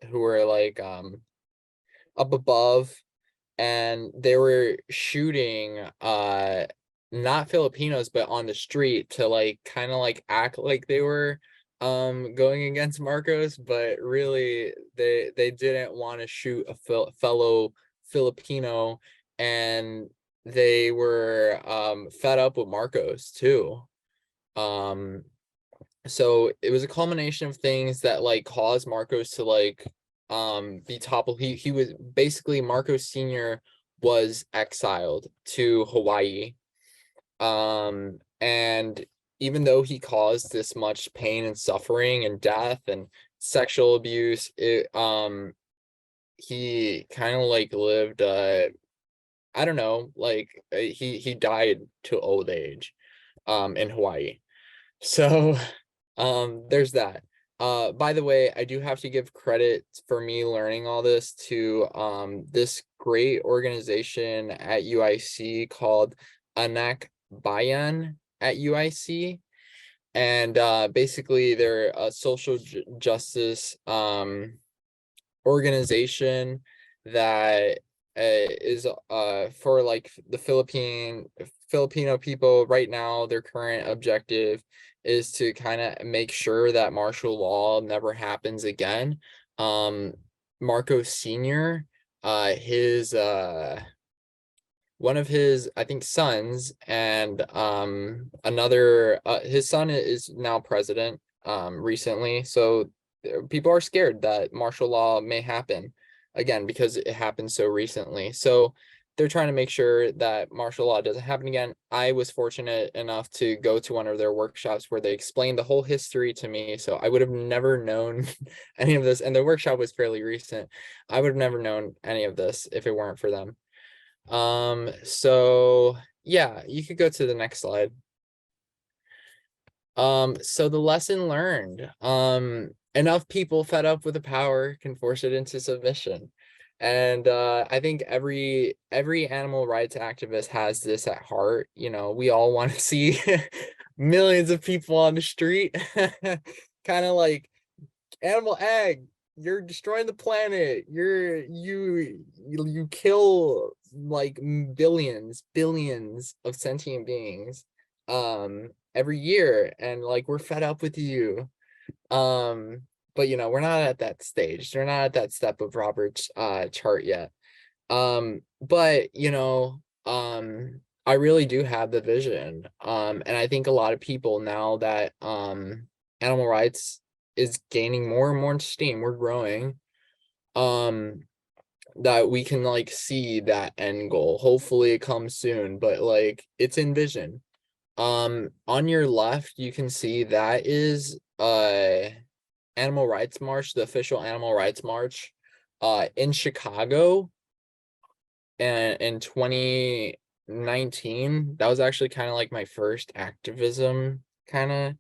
who were like up above, and they were shooting not Filipinos but on the street to like kind of like act like they were going against Marcos, but really they didn't want to shoot a fellow Filipino, and they were fed up with Marcos too. So it was a culmination of things that like caused Marcos to like be toppled. He was basically, Marcos Sr. was exiled to Hawaii. And even though he caused this much pain and suffering and death and sexual abuse, he kind of like lived I don't know, like he died to old age in Hawaii. So there's that. By the way, I do have to give credit for me learning all this to this great organization at UIC called Anak Bayan at UIC. And basically they're a social justice organization that is for like the Filipino people right now. Their current objective is to kind of make sure that martial law never happens again. Marcos Sr., his one of his, I think, sons, and another his son is now president recently. So people are scared that martial law may happen again because it happened so recently. So they're trying to make sure that martial law doesn't happen again. I was fortunate enough to go to one of their workshops where they explained the whole history to me. So I would have never known any of this. And the workshop was fairly recent. I would have never known any of this if it weren't for them. So yeah, you could go to the next slide. So the lesson learned, enough people fed up with the power can force it into submission. And I think every animal rights activist has this at heart. You know, we all want to see millions of people on the street, kind of like animal ag, you're destroying the planet. You kill like billions of sentient beings every year, and like we're fed up with you. But you know, we're not at that stage. We're not at that step of Robert's chart yet. But you know, I really do have the vision. And I think a lot of people, now that animal rights is gaining more and more steam, we're growing, that we can like see that end goal. Hopefully it comes soon, but like it's in vision. On your left, you can see that is Animal Rights March, the official Animal Rights March in Chicago, and in 2019. That was actually kind of like my first activism kind of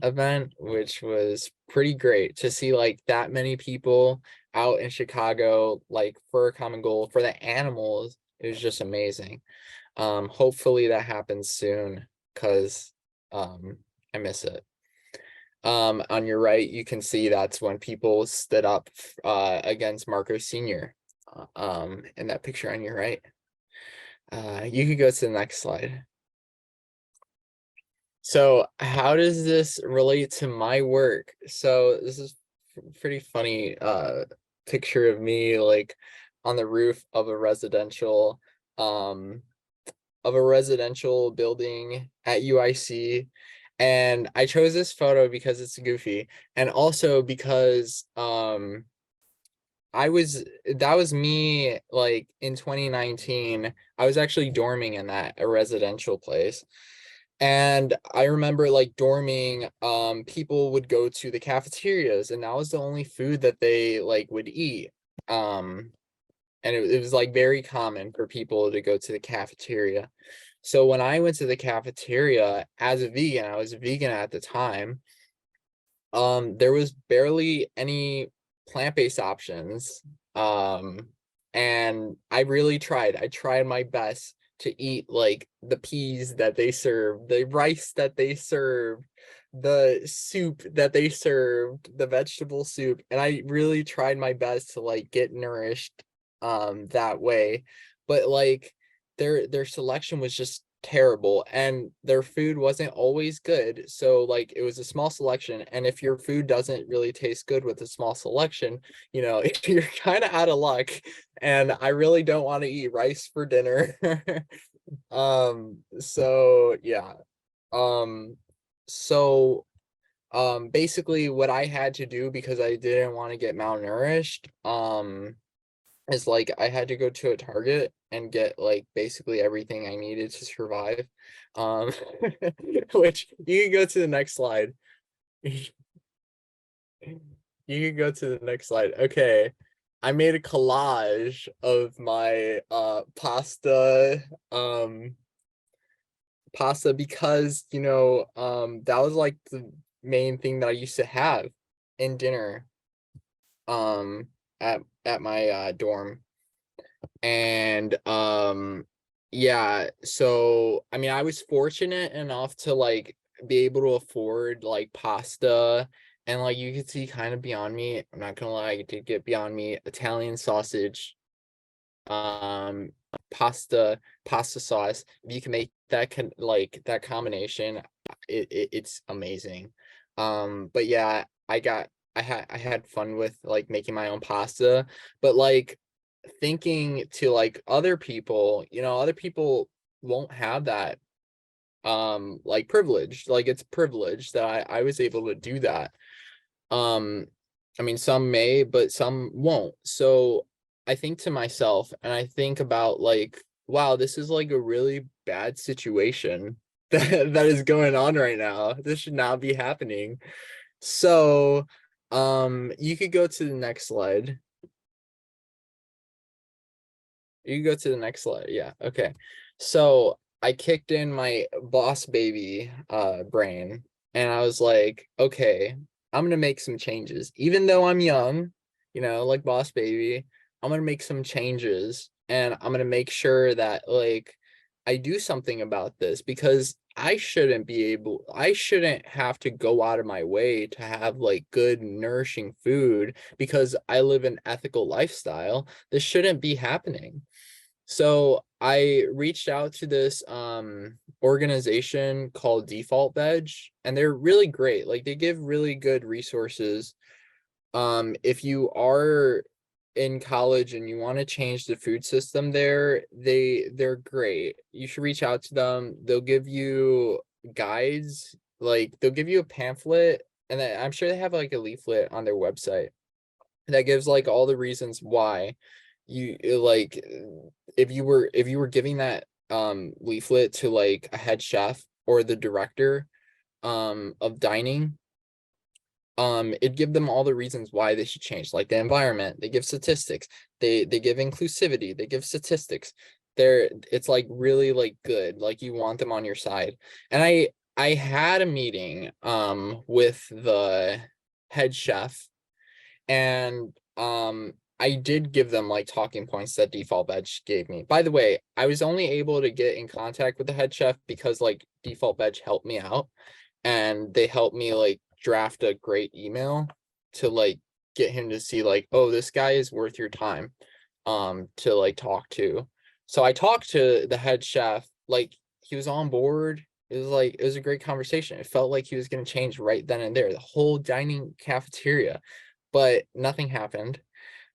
event, which was pretty great to see like that many people out in Chicago, like for a common goal for the animals. It was just amazing. Hopefully that happens soon, because I miss it. On your right, you can see that's when people stood up against Marcos Sr. In that picture on your right. You could go to the next slide. So how does this relate to my work? So this is pretty funny picture of me like on the roof of a residential building at UIC. And I chose this photo because it's goofy, and also because that was me like in 2019. I was actually dorming in a residential place. And I remember like dorming, people would go to the cafeterias, and that was the only food that they like would eat. And it was like very common for people to go to the cafeteria. So when I went to the cafeteria as a vegan, I was a vegan at the time, there was barely any plant-based options. And I really tried. I tried my best to eat like the peas that they served, the rice that they served, the soup that they served, the vegetable soup, and I really tried my best to like get nourished that way. But like their selection was just terrible, and their food wasn't always good. So like it was a small selection, and if your food doesn't really taste good with a small selection, you know, you're kind of out of luck. And I really don't want to eat rice for dinner. So yeah. Um so basically what I had to do, because I didn't want to get malnourished, is like I had to go to a Target and get like basically everything I needed to survive. Um which you can go to the next slide. You can go to the next slide. Okay. I made a collage of my pasta because, you know, that was like the main thing that I used to have in dinner um at my dorm. And yeah, so I mean I was fortunate enough to like be able to afford like pasta, and like you could see kind of beyond me, I'm not gonna lie, I did get beyond me Italian sausage, um pasta sauce. If you can make that like that combination, it's amazing. But yeah, I had fun with like making my own pasta, but like thinking to like other people, you know, other people won't have that like privilege. Like it's privilege that I was able to do that. um I mean, some may, but some won't. So I think to myself, and I think about like, wow, this is like a really bad situation that is going on right now. This should not be happening. So you could go to the next slide. You can go to the next slide. Yeah. Okay. So I kicked in my boss baby brain, and I was like, okay, I'm gonna make some changes. Even though I'm young, you know, like boss baby, I'm gonna make some changes, and I'm gonna make sure that like I do something about this, because I shouldn't have to go out of my way to have like good nourishing food because I live an ethical lifestyle. This shouldn't be happening. So I reached out to this organization called Default Veg, and they're really great. Like they give really good resources. If you are in college and you want to change the food system there, they're great. You should reach out to them. They'll give you guides, like they'll give you a pamphlet, and then I'm sure they have like a leaflet on their website that gives like all the reasons why you like, if you were giving that leaflet to like a head chef or the director of dining, it'd give them all the reasons why they should change, like the environment. They give statistics, they give inclusivity, they give statistics. It's like really like good, like you want them on your side. And I had a meeting with the head chef, and I did give them like talking points that Default Veg gave me. By the way, I was only able to get in contact with the head chef because like Default Veg helped me out, and they helped me like draft a great email to like get him to see like, oh, this guy is worth your time to like talk to. So I talked to the head chef, like he was on board. It was like, it was a great conversation. It felt like he was going to change right then and there, the whole dining cafeteria, but nothing happened.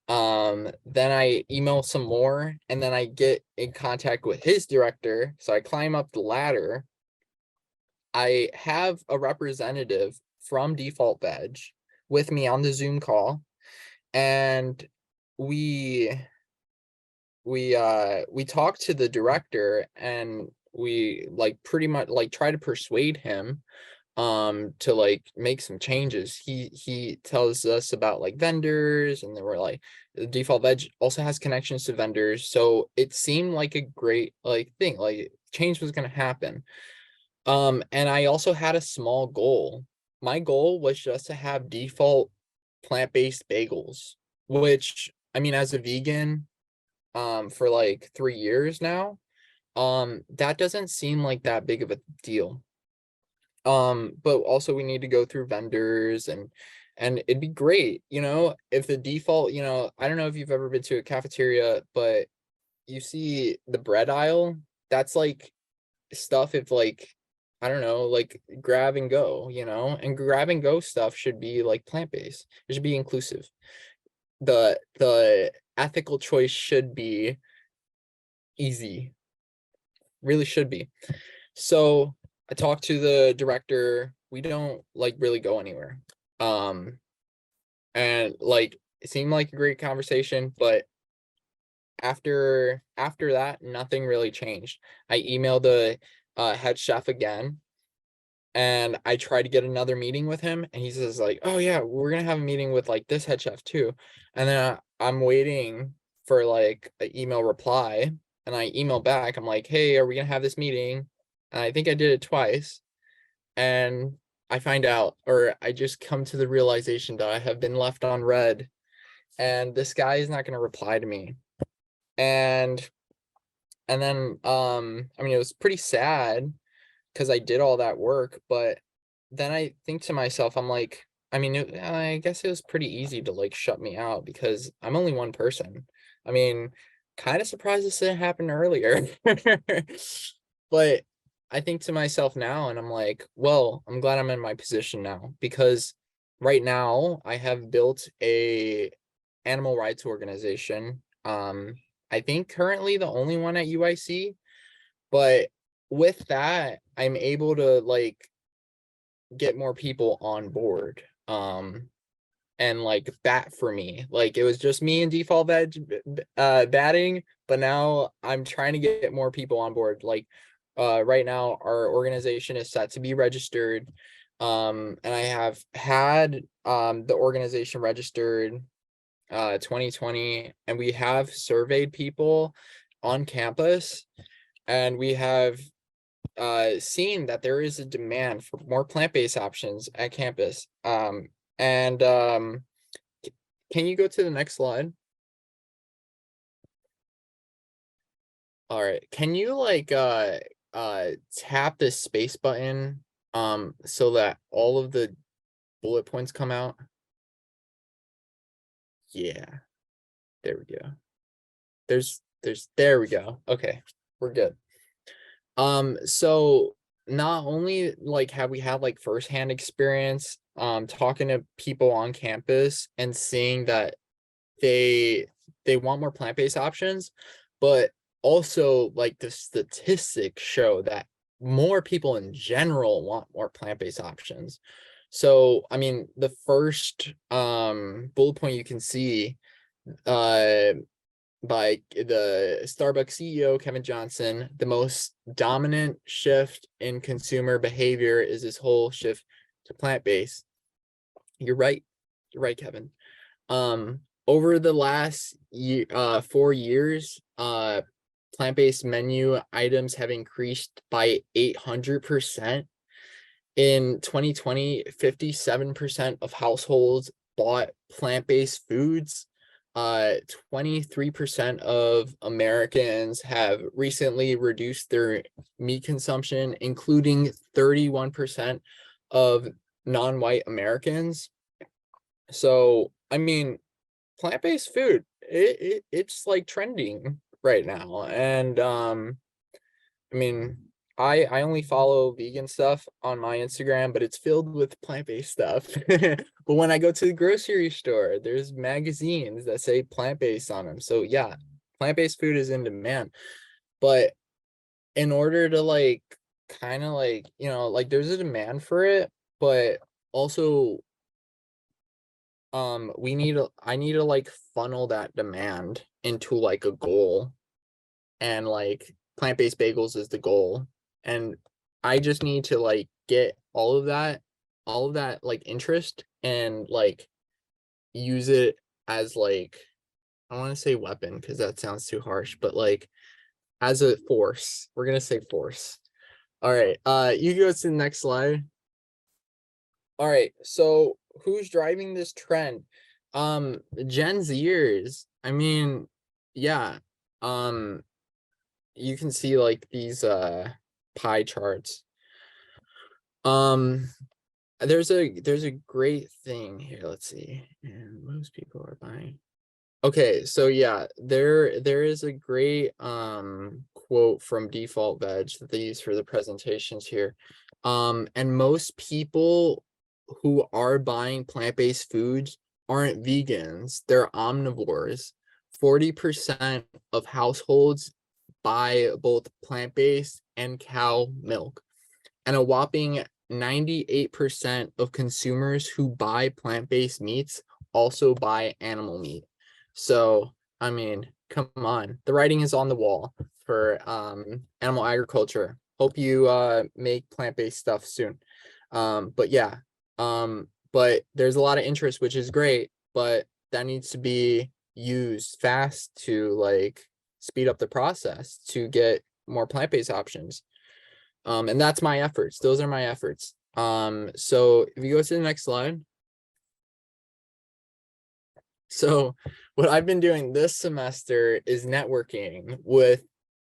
Then I email some more, and then I get in contact with his director. So I climb up the ladder. I have a representative from Default Veg with me on the Zoom call, and we talked to the director, and we like pretty much like try to persuade him to like make some changes. He tells us about like vendors, and then we're like, the Default Veg also has connections to vendors, so it seemed like a great like thing, like change was going to happen. And I also had a small goal. My goal was just to have default plant-based bagels, which I mean, as a vegan for like 3 years now, that doesn't seem like that big of a deal. But also we need to go through vendors, and it'd be great, you know, if the default, you know, I don't know if you've ever been to a cafeteria, but you see the bread aisle, that's like stuff if like, I don't know, like grab and go, you know, and grab and go stuff should be like plant-based. It should be inclusive. The ethical choice should be easy, really should be. So I talked to the director. We don't like really go anywhere. And like it seemed like a great conversation, but after that, nothing really changed. I emailed the head chef again, and I tried to get another meeting with him, and he says like, oh yeah, we're gonna have a meeting with like this head chef too. And then I'm waiting for like an email reply, and I email back, I'm like, hey, are we gonna have this meeting? And I think I did it twice, and I find out, or I just come to the realization that I have been left on red, and this guy is not going to reply to me. And then I mean, it was pretty sad because I did all that work, but then I think to myself, I'm like, I mean, I guess it was pretty easy to like shut me out because I'm only one person. I mean, kind of surprised this didn't happen earlier. But I think to myself now, and I'm like, well, I'm glad I'm in my position now, because right now I have built a animal rights organization. I think currently the only one at UIC, but with that, I'm able to like get more people on board. And like bat for me. Like it was just me and default batting, but now I'm trying to get more people on board. Like right now our organization is set to be registered. And I have had the organization registered 2020, and we have surveyed people on campus, and we have seen that there is a demand for more plant-based options at campus. And can you go to the next slide? All right, can you like tap the space button so that all of the bullet points come out? Yeah, there we go. There we go. Okay, we're good. So not only like have we had like firsthand experience talking to people on campus and seeing that they want more plant-based options, but also like the statistics show that more people in general want more plant-based options. So I mean, the first bullet point you can see by the Starbucks CEO, Kevin Johnson, the most dominant shift in consumer behavior is this whole shift to plant-based. You're right, Kevin. Over the last 4 years, plant-based menu items have increased by 800%. In 2020, 57% of households bought plant-based foods. 23% of Americans have recently reduced their meat consumption, including 31% of non-white Americans. So, I mean, plant-based food, it's like trending right now. And I mean, I only follow vegan stuff on my Instagram, but it's filled with plant-based stuff. But when I go to the grocery store, there's magazines that say plant-based on them. So yeah, plant-based food is in demand. But in order to like kind of like, you know, like there's a demand for it, but also I need to like funnel that demand into like a goal, and like plant-based bagels is the goal. And I just need to like get all of that like interest, and like use it as like, I want to say weapon because that sounds too harsh, but like as a force. We're gonna say force. All right, you go to the next slide. All right, so who's driving this trend? Gen Zers. I mean, yeah. You can see like these pie charts. There's a great thing here. Let's see. And most people are buying. Okay, so yeah, there is a great quote from Default Veg that they use for the presentations here. And most people who are buying plant-based foods aren't vegans, they're omnivores. 40% of households buy both plant-based and cow milk. And a whopping 98% of consumers who buy plant-based meats also buy animal meat. So, I mean, come on, the writing is on the wall for animal agriculture. Hope you make plant-based stuff soon. But yeah, but there's a lot of interest, which is great, but that needs to be used fast to like speed up the process to get more plant-based options. And that's my efforts. Those are my efforts. So if you go to the next slide. So what I've been doing this semester is networking with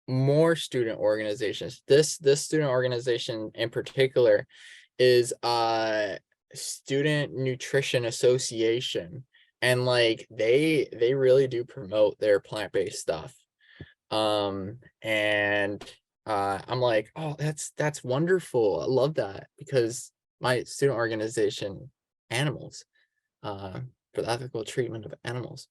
more student organizations. This student organization in particular is Student Nutrition Association. And like they really do promote their plant-based stuff. And I'm like, oh, that's wonderful. I love that, because my student organization, animals, for the ethical treatment of animals.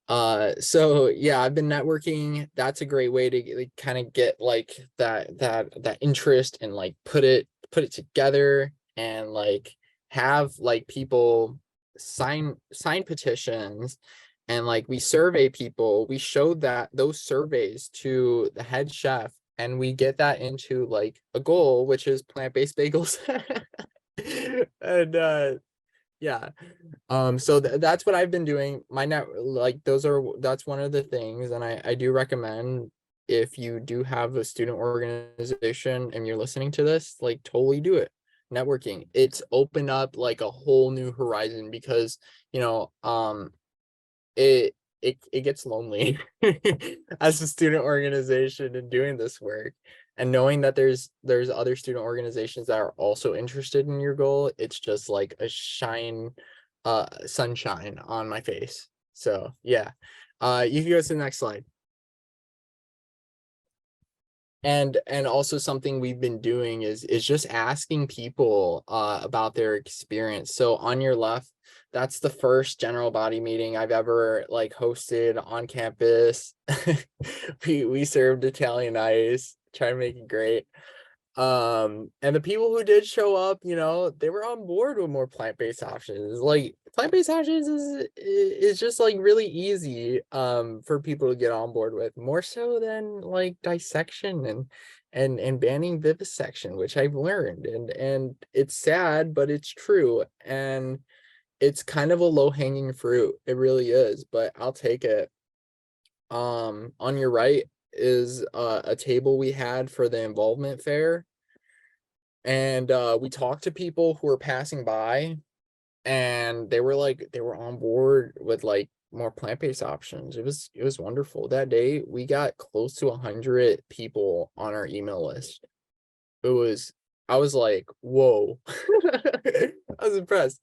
So yeah, I've been networking. That's a great way to kind of get like that interest and like put it together and like have like people sign petitions. And like we survey people, we showed those surveys to the head chef, and we get that into like a goal, which is plant-based bagels. And yeah, so that's what I've been doing. That's one of the things, and I do recommend, if you do have a student organization and you're listening to this, like totally do it. Networking, it's opened up like a whole new horizon, because it gets lonely as a student organization and doing this work, and knowing that there's other student organizations that are also interested in your goal. It's just like a sunshine on my face. So yeah, you can go to the next slide. And also something we've been doing is just asking people about their experience. So on your left, that's the first general body meeting I've ever like hosted on campus. we served Italian ice, trying to make it great. And the people who did show up, they were on board with more plant-based options. Like plant-based options is just like really easy for people to get on board with, more so than like dissection and banning vivisection, which I've learned. And it's sad, but it's true. And it's kind of a low-hanging fruit. It really is, but I'll take it. On your right is a table we had for the involvement fair. And we talked to people who were passing by, and they were on board with like more plant-based options. It was wonderful. That day we got close to 100 people on our email list. I was like, whoa. I was impressed.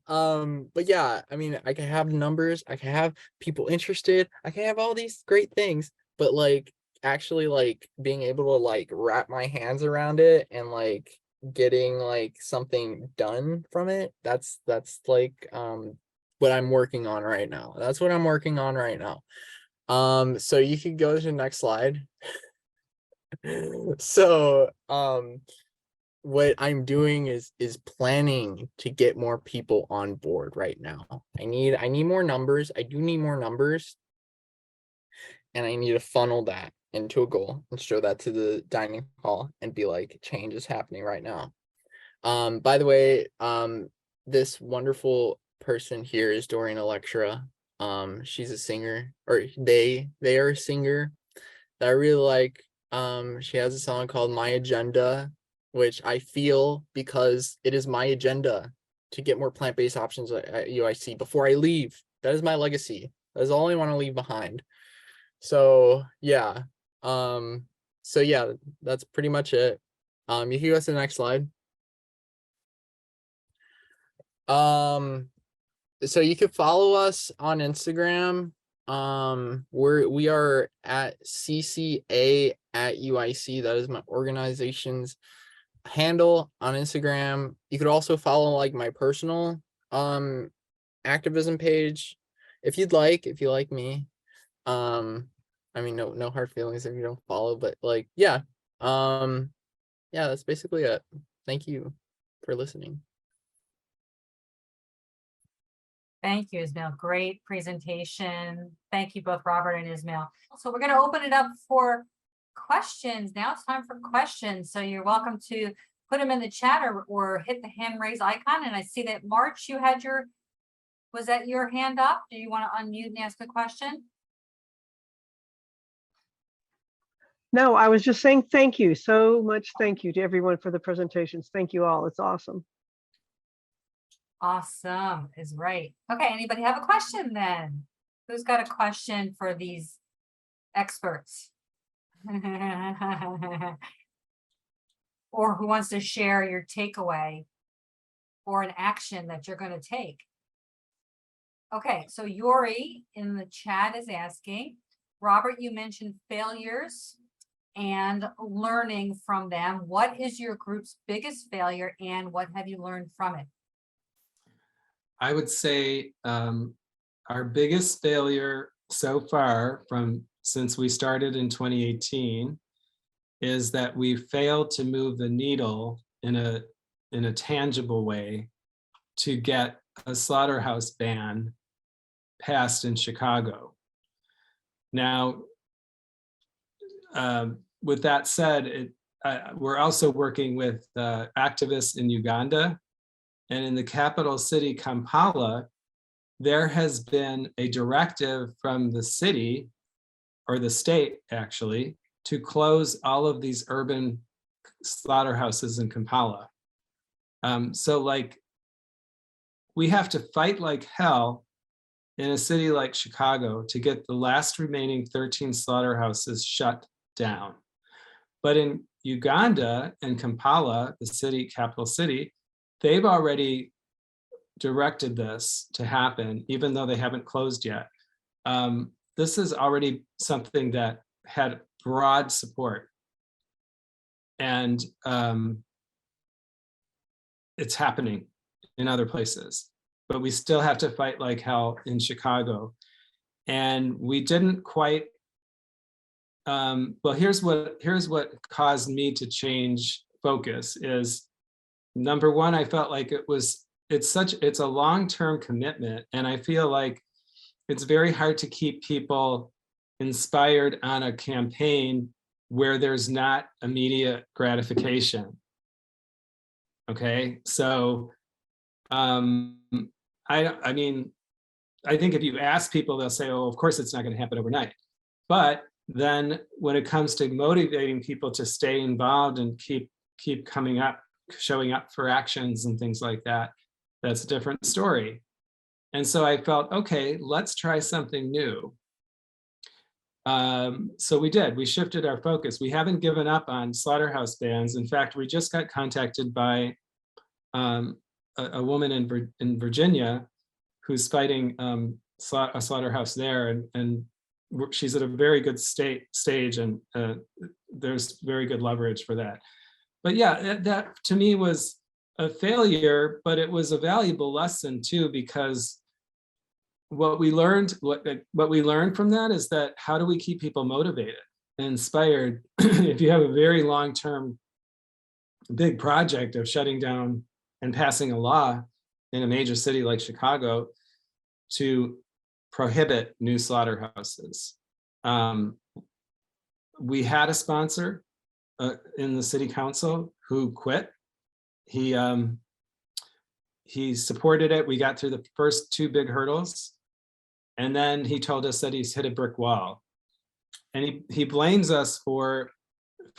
But yeah, I mean, I can have numbers, I can have people interested, I can have all these great things, but like actually like being able to like wrap my hands around it and like getting like something done from it, that's like what I'm working on right now. That's what I'm working on right now. So you can go to the next slide. So what I'm doing is planning to get more people on board right now. I need more numbers. I do need more numbers, and I need to funnel that into a goal and show that to the dining hall and be like, change is happening right now. By the way, this wonderful person here is Dorian Electra. She's a singer, or they are a singer that I really like. She has a song called My Agenda, which I feel, because it is my agenda to get more plant-based options at UIC before I leave. That is my legacy. That is all I want to leave behind. So yeah. So yeah, that's pretty much it. You can go to the next slide. So you can follow us on Instagram. We are at CCA at UIC. That is my organization's handle on Instagram. You could also follow like my personal activism page if you'd like, if you like me. I mean, no hard feelings if you don't follow, but like, yeah. Yeah, that's basically it. Thank you for listening. Thank you, Ismail. Great presentation. Thank you both, Robert and Ismail. So we're going to open it up for questions. Now it's time for questions. So you're welcome to put them in the chat or hit the hand raise icon. And I see that March, you had was that your hand up? Do you want to unmute and ask a question? No, I was just saying thank you so much. Thank you to everyone for the presentations. Thank you all. It's awesome. Awesome is right. Okay, anybody have a question then? Who's got a question for these experts? Or who wants to share your takeaway or an action that you're going to take? Okay, so Yuri in the chat is asking, Robert, you mentioned failures and learning from them. What is your group's biggest failure and what have you learned from it? I would say our biggest failure so far since we started in 2018 is that we failed to move the needle in a tangible way to get a slaughterhouse ban passed in Chicago. Now, with that said, we're also working with activists in Uganda. And in the capital city, Kampala, there has been a directive from the city, or the state actually, to close all of these urban slaughterhouses in Kampala. So like, we have to fight like hell in a city like Chicago to get the last remaining 13 slaughterhouses shut down. But in Uganda and Kampala, the city, capital city, they've already directed this to happen, even though they haven't closed yet. This is already something that had broad support. And it's happening in other places, but we still have to fight like hell in Chicago. And we didn't quite, well, here's what caused me to change focus is, number one, I felt like it's a long-term commitment. And I feel like it's very hard to keep people inspired on a campaign where there's not immediate gratification. Okay, so I mean, I think if you ask people, they'll say, oh, of course it's not going to happen overnight. But then when it comes to motivating people to stay involved and keep coming up, showing up for actions and things like that, that's a different story. And so I felt, okay, let's try something new. So we shifted our focus. We haven't given up on slaughterhouse bans. In fact, we just got contacted by a woman in Virginia who's fighting a slaughterhouse there, and she's at a very good stage, and there's very good leverage for that. But yeah, that to me was a failure, but it was a valuable lesson too, because what we learned from that is that how do we keep people motivated and inspired if you have a very long-term big project of shutting down and passing a law in a major city like Chicago to prohibit new slaughterhouses. We had a sponsor in the city council who quit. He supported it. We got through the first two big hurdles. And then he told us that he's hit a brick wall. And he blames us for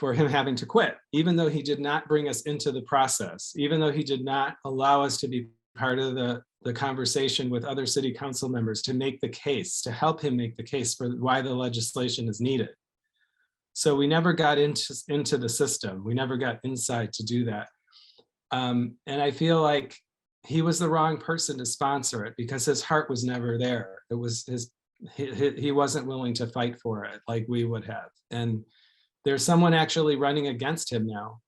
him having to quit, even though he did not bring us into the process, even though he did not allow us to be part of the conversation with other city council members to make the case, to help him make the case for why the legislation is needed. So we never got into the system. We never got inside to do that. And I feel like he was the wrong person to sponsor it because his heart was never there. It was he wasn't willing to fight for it like we would have. And there's someone actually running against him now,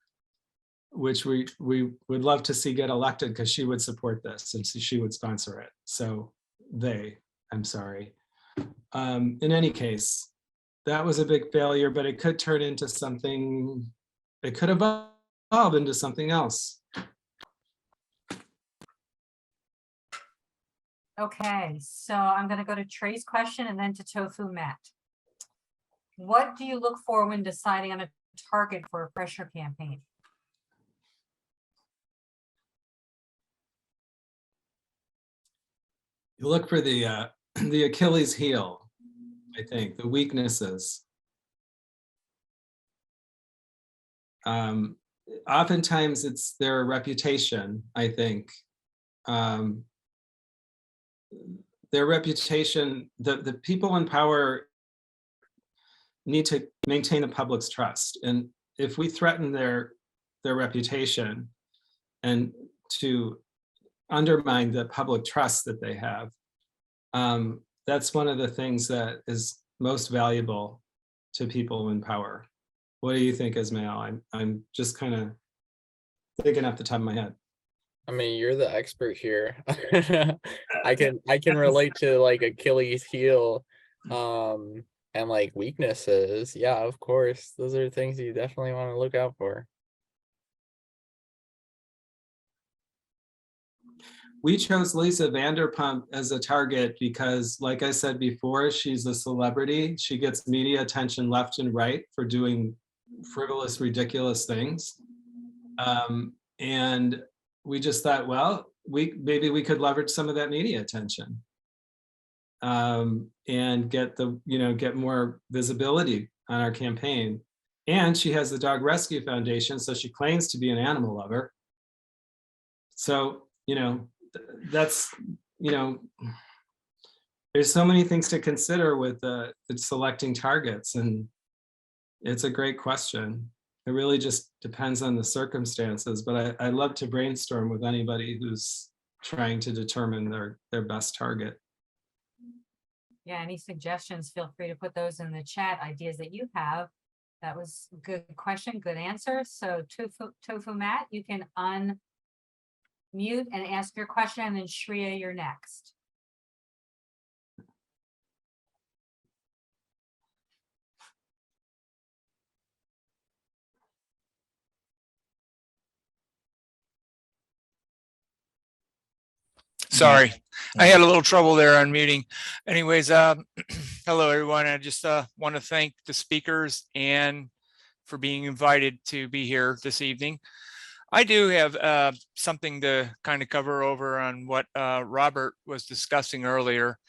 which we would love to see get elected because she would support this and she would sponsor it. So I'm sorry. In any case, that was a big failure, but it could turn into something, it could evolve into something else. Okay, so I'm gonna go to Trey's question and then to Tofu Matt. What do you look for when deciding on a target for a pressure campaign? You look for the Achilles heel, I think, the weaknesses. Oftentimes it's their reputation, I think. Their reputation, the people in power need to maintain the public's trust. And if we threaten their reputation and to undermine the public trust that they have, that's one of the things that is most valuable to people in power. What do you think, Ismail? I'm just kind of thinking off the top of my head. I mean, you're the expert here. I can relate to like Achilles heel, and like weaknesses. Yeah, of course. Those are things you definitely want to look out for. We chose Lisa Vanderpump as a target because, like I said before, she's a celebrity. She gets media attention left and right for doing frivolous, ridiculous things. And we just thought, well, maybe we could leverage some of that media attention and get more visibility on our campaign. And she has the Dog Rescue Foundation, so she claims to be an animal lover. So, that's, there's so many things to consider with selecting targets, and it's a great question. It really just depends on the circumstances, but I'd love to brainstorm with anybody who's trying to determine their best target. Yeah, any suggestions, feel free to put those in the chat, ideas that you have. That was a good question, good answer. So Tofu Matt, you can unmute and ask your question, and then Shreya, you're next. Sorry, I had a little trouble there unmuting. Anyways, hello everyone. I just want to thank the speakers and for being invited to be here this evening. I do have something to kind of cover over on what Robert was discussing earlier.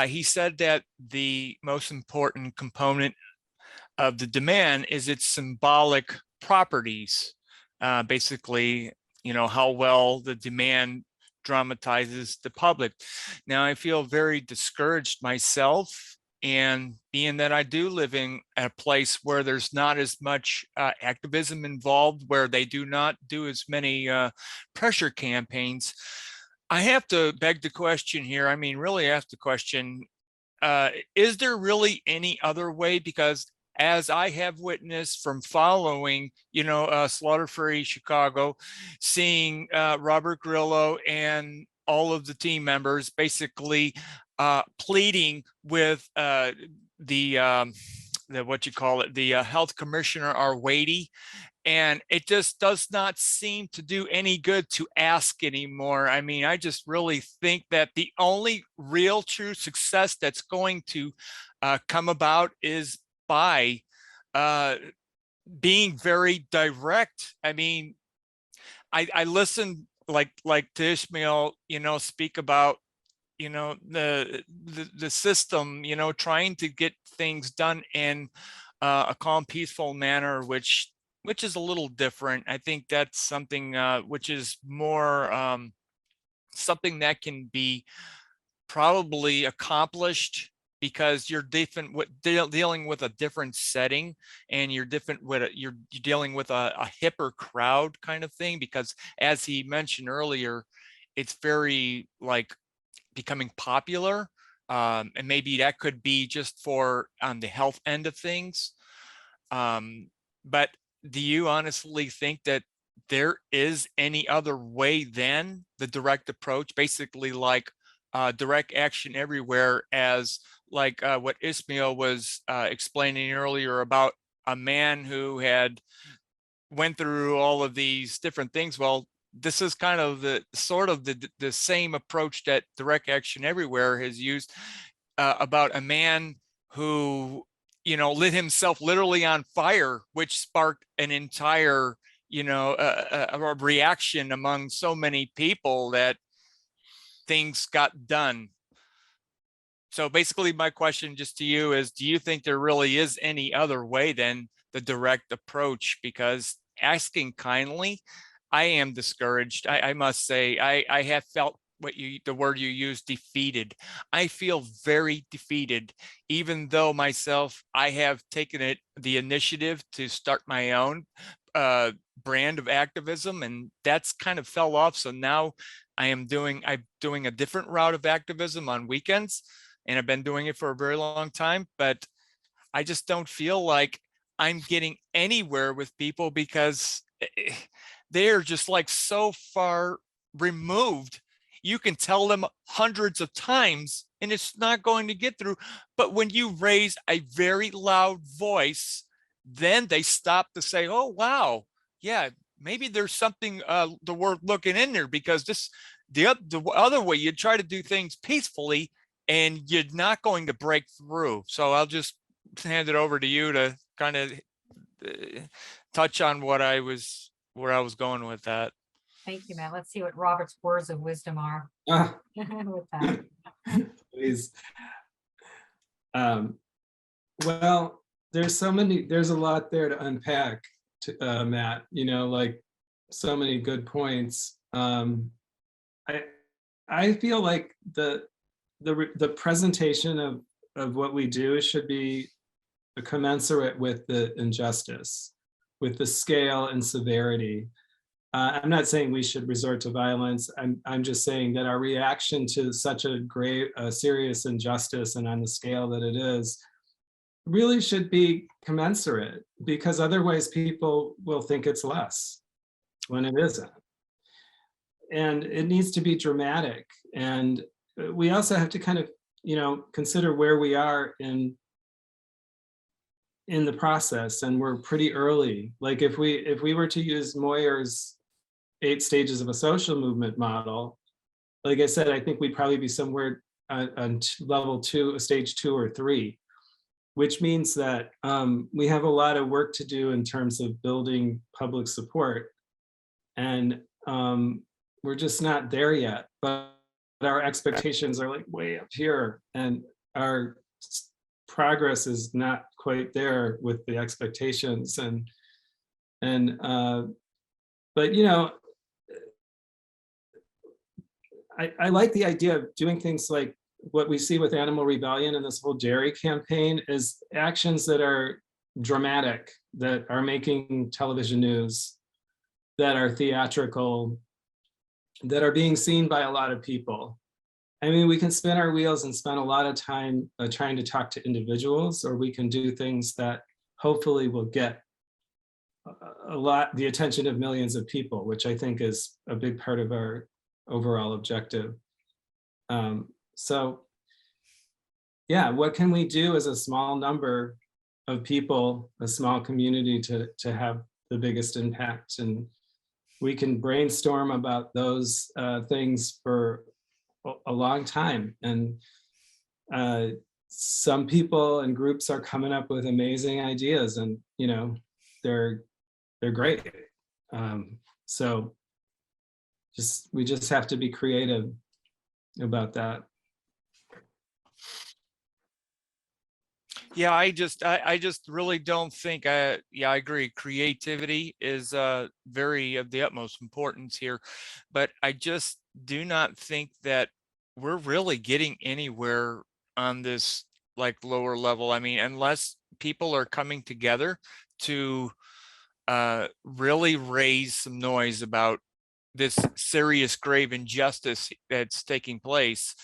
He said that the most important component of the demand is its symbolic properties. Basically, how well the demand dramatizes the public. Now, I feel very discouraged myself, and being that I do live in a place where there's not as much activism involved, where they do not do as many pressure campaigns, I have to beg the question here. I mean, really ask the question, is there really any other way? Because as I have witnessed from following, Slaughter Free Chicago, seeing Robert Grillo and all of the team members basically pleading with the health commissioner, Arwady, and it just does not seem to do any good to ask anymore. I mean, I just really think that the only real true success that's going to come about is by being very direct. I mean, I listened like to Ishmael, speak about, the system, trying to get things done in a calm, peaceful manner, which is a little different. I think that's something which is more something that can be probably accomplished, because you're different with dealing with a different setting, and you're different with you're dealing with a hipper crowd kind of thing. Because as he mentioned earlier, it's very like becoming popular. And maybe that could be just for on the health end of things. But do you honestly think that there is any other way than the direct approach, basically like direct action everywhere, as like what Ismail was explaining earlier about a man who had went through all of these different things? Well, this is kind of the sort of the same approach that direct action everywhere has used, about a man who, you know, lit himself literally on fire, which sparked an entire, you know, a reaction among so many people that things got done. So basically my question just to you is, do you think there really is any other way than the direct approach? Because asking kindly, I am discouraged. I must say, I have felt the word you used, defeated. I feel very defeated, even though myself, I have taken the initiative to start my own brand of activism, and that's kind of fell off. So now I'm doing a different route of activism on weekends, and I've been doing it for a very long time, but I just don't feel like I'm getting anywhere with people, because they're just like so far removed. You can tell them hundreds of times and it's not going to get through. But when you raise a very loud voice, then they stop to say, oh, wow, yeah, maybe there's something worth looking in there, because the other way you try to do things peacefully and you're not going to break through. So I'll just hand it over to you to kind of touch on where I was going with that. Thank you, Matt. Let's see what Robert's words of wisdom are with that. Please. Well, there's a lot there to unpack, Matt, you know, like so many good points. I feel like the presentation of what we do should be commensurate with the injustice, with the scale and severity. I'm not saying we should resort to violence. I'm just saying that our reaction to such a grave, serious injustice, and on the scale that it is, really should be commensurate, because otherwise people will think it's less when it isn't. And it needs to be dramatic. And we also have to kind of, you know, consider where we are in the process, and we're pretty early. Like if we were to use Moyer's 8 stages of a social movement model, like I said, I think we'd probably be somewhere on level 2, stage 2 or 3, which means that we have a lot of work to do in terms of building public support. And we're just not there yet, but our expectations are like way up here, and our progress is not quite there with the expectations. But you know, I like the idea of doing things like what we see with Animal Rebellion and this whole dairy campaign, is actions that are dramatic, that are making television news, that are theatrical, that are being seen by a lot of people. I mean, we can spin our wheels and spend a lot of time trying to talk to individuals, or we can do things that hopefully will get the attention of millions of people, which I think is a big part of our overall objective. So yeah, what can we do as a small number of people, a small community, to have the biggest impact? And we can brainstorm about those things for a long time. And some people and groups are coming up with amazing ideas, and you know, they're great. So we just have to be creative about that. Yeah, I just really don't think, yeah, I agree. Creativity is very of the utmost importance here, but I just do not think that we're really getting anywhere on this like lower level. I mean, unless people are coming together to really raise some noise about this serious grave injustice that's taking place,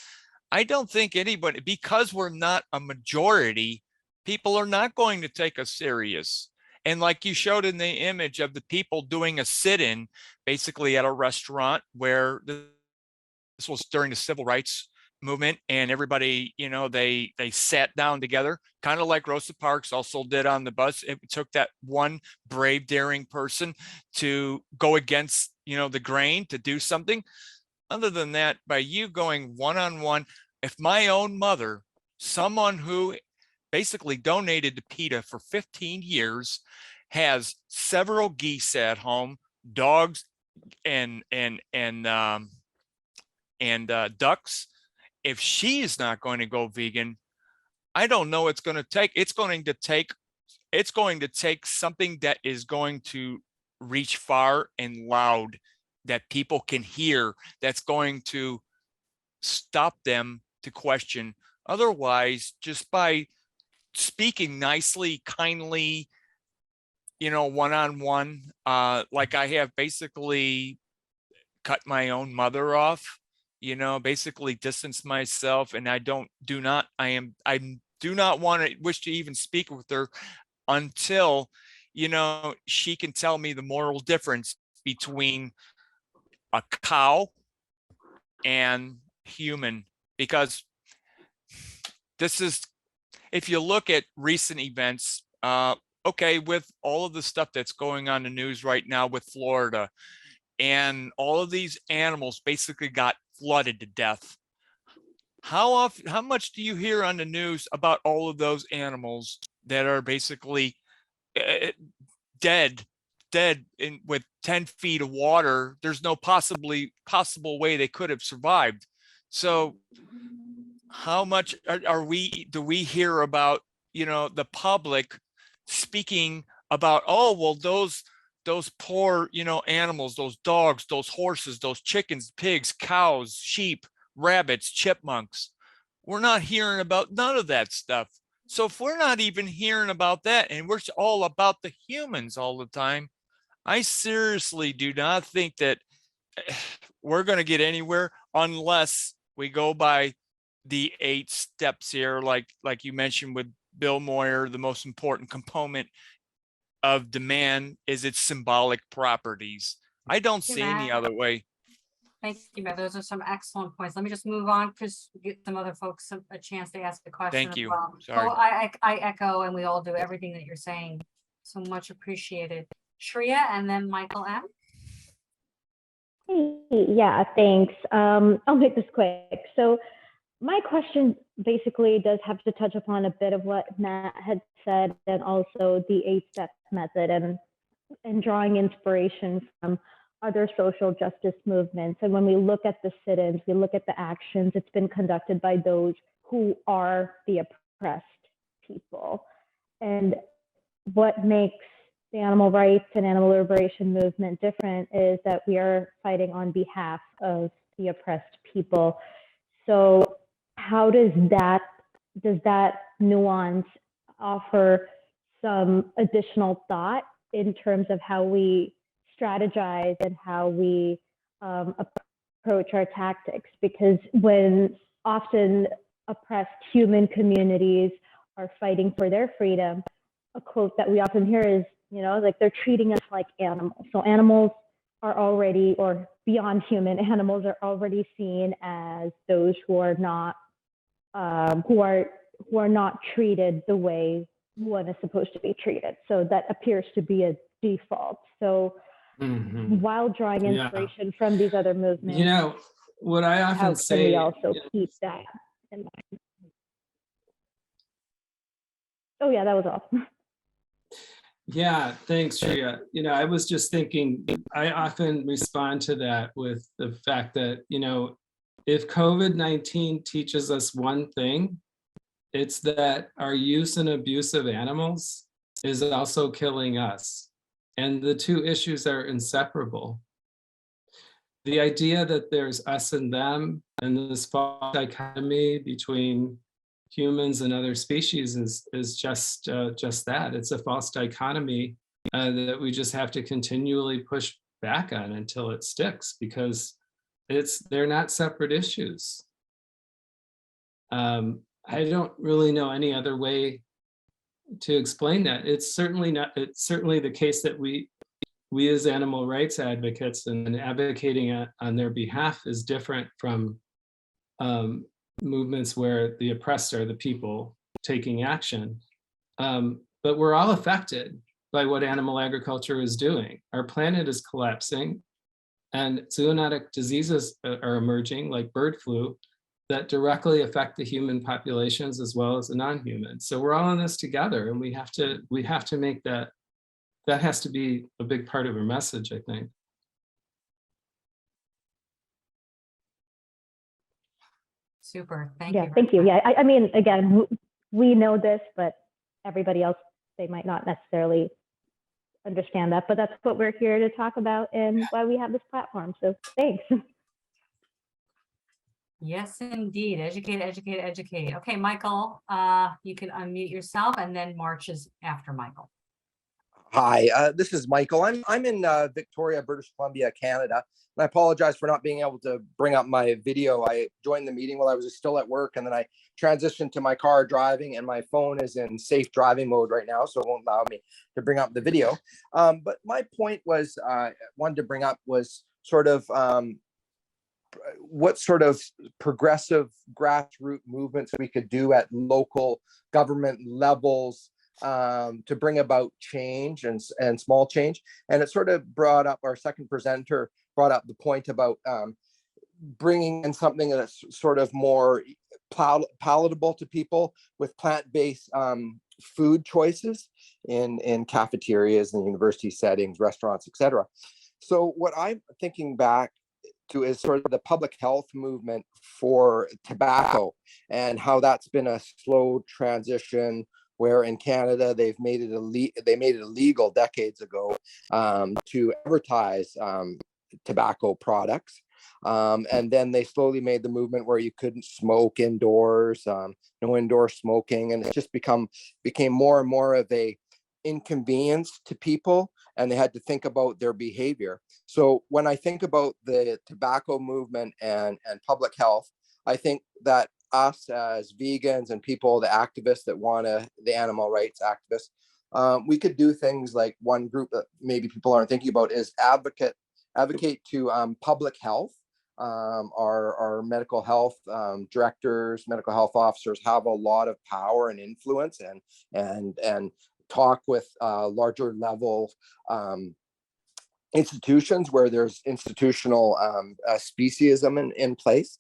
I don't think anybody, because we're not a majority, people are not going to take us serious. And like you showed in the image of the people doing a sit-in basically at a restaurant where this was during the civil rights movement, and everybody, you know, they sat down together, kind of like Rosa Parks also did on the bus. It took that one brave, daring person to go against, you know, the grain, to do something. Other than that, by you going one-on-one, if my own mother, someone who basically donated to PETA for 15 years, has several geese at home, dogs and ducks, if she is not going to go vegan, I don't know it's going to take. It's going to take something that is going to reach far and loud, that people can hear, that's going to stop them to question. Otherwise, just by speaking nicely, kindly, you know, one-on-one, like I have basically cut my own mother off, you know, basically distance myself, and I do not want to wish to even speak with her until, you know, she can tell me the moral difference between a cow and human. Because this is, if you look at recent events, okay, with all of the stuff that's going on in the news right now with Florida, and all of these animals basically got flooded to death. How much do you hear on the news about all of those animals that are basically dead with 10 feet of water? There's no possible way they could have survived. So how much do we hear about, you know, the public speaking about, oh, well, those poor, you know, animals, those dogs, those horses, those chickens, pigs, cows, sheep, rabbits, chipmunks. We're not hearing about none of that stuff. So if we're not even hearing about that, and we're all about the humans all the time, I seriously do not think that we're going to get anywhere unless we go by the 8 steps here, like you mentioned with Bill Moyer. The most important component of demand is its symbolic properties. I don't see any other way. Thank you, Matt. Those are some excellent points. Let me just move on, Chris, get some other folks a chance to ask a question. Thank as you. well. Sorry. Oh, I echo, and we all do everything that you're saying. So much appreciated. Shreya, and then Michael M. Yeah, thanks. I'll make this quick. So my question basically does have to touch upon a bit of what Matt had said, and also the 8-step method, and drawing inspiration from other social justice movements. And when we look at the sit-ins, we look at the actions, it's been conducted by those who are the oppressed people. And what makes the animal rights and animal liberation movement different is that we are fighting on behalf of the oppressed people. So how does that nuance offer some additional thought in terms of how we strategize and how we approach our tactics? Because when often oppressed human communities are fighting for their freedom, a quote that we often hear is, you know, like, they're treating us like animals. So animals are already, or beyond human, animals are already seen as those who are not treated the way one is supposed to be treated. So that appears to be a default. So while drawing inspiration from these other movements, you know, what I often say, can we also keep that in mind? Oh yeah, that was all. Yeah, thanks, Shreya. You know, I was just thinking, I often respond to that with the fact that, you know, if COVID-19 teaches us one thing, it's that our use and abuse of animals is also killing us. And the two issues are inseparable. The idea that there's us and them, and this false dichotomy between humans and other species is just that. It's a false dichotomy that we just have to continually push back on until it sticks, because they're not separate issues. I don't really know any other way to explain that. It's certainly the case that we as animal rights advocates and advocating on their behalf is different from movements where the oppressed are the people taking action. But we're all affected by what animal agriculture is doing. Our planet is collapsing, and zoonotic diseases are emerging, like bird flu, that directly affect the human populations as well as the non-human. So we're all in this together, and we have to make that has to be a big part of our message, I think. Super, thank Yeah, you. thank you. Yeah, I mean, again, we know this, but everybody else, they might not necessarily understand that, but that's what we're here to talk about and why we have this platform. So thanks. Yes, indeed. Educate, educate, educate. Okay, Michael, you can unmute yourself, and then March is after Michael. Hi, this is Michael. I'm in Victoria, British Columbia, Canada. And I apologize for not being able to bring up my video. I joined the meeting while I was still at work, and then I transitioned to my car driving, and my phone is in safe driving mode right now, so it won't allow me to bring up the video. But my point was, wanted to bring up was sort of what sort of progressive grassroots movements we could do at local government levels to bring about change and small change. And it sort of brought up, our second presenter brought up the point about bringing in something that's sort of more palatable to people with plant-based food choices in cafeterias and university settings, restaurants, etc. So what I'm thinking back to is sort of the public health movement for tobacco and how that's been a slow transition, where in Canada they made it illegal decades ago to advertise tobacco products. And then they slowly made the movement where you couldn't smoke indoors, no indoor smoking, and it just became more and more of a inconvenience to people, and they had to think about their behavior. So when I think about the tobacco movement and public health, I think that us as vegans and people, the activists that the animal rights activists, we could do things like, one group that maybe people aren't thinking about is advocate to public health. Our medical health directors, medical health officers have a lot of power and influence, and talk with larger level institutions where there's institutional speciesism in place,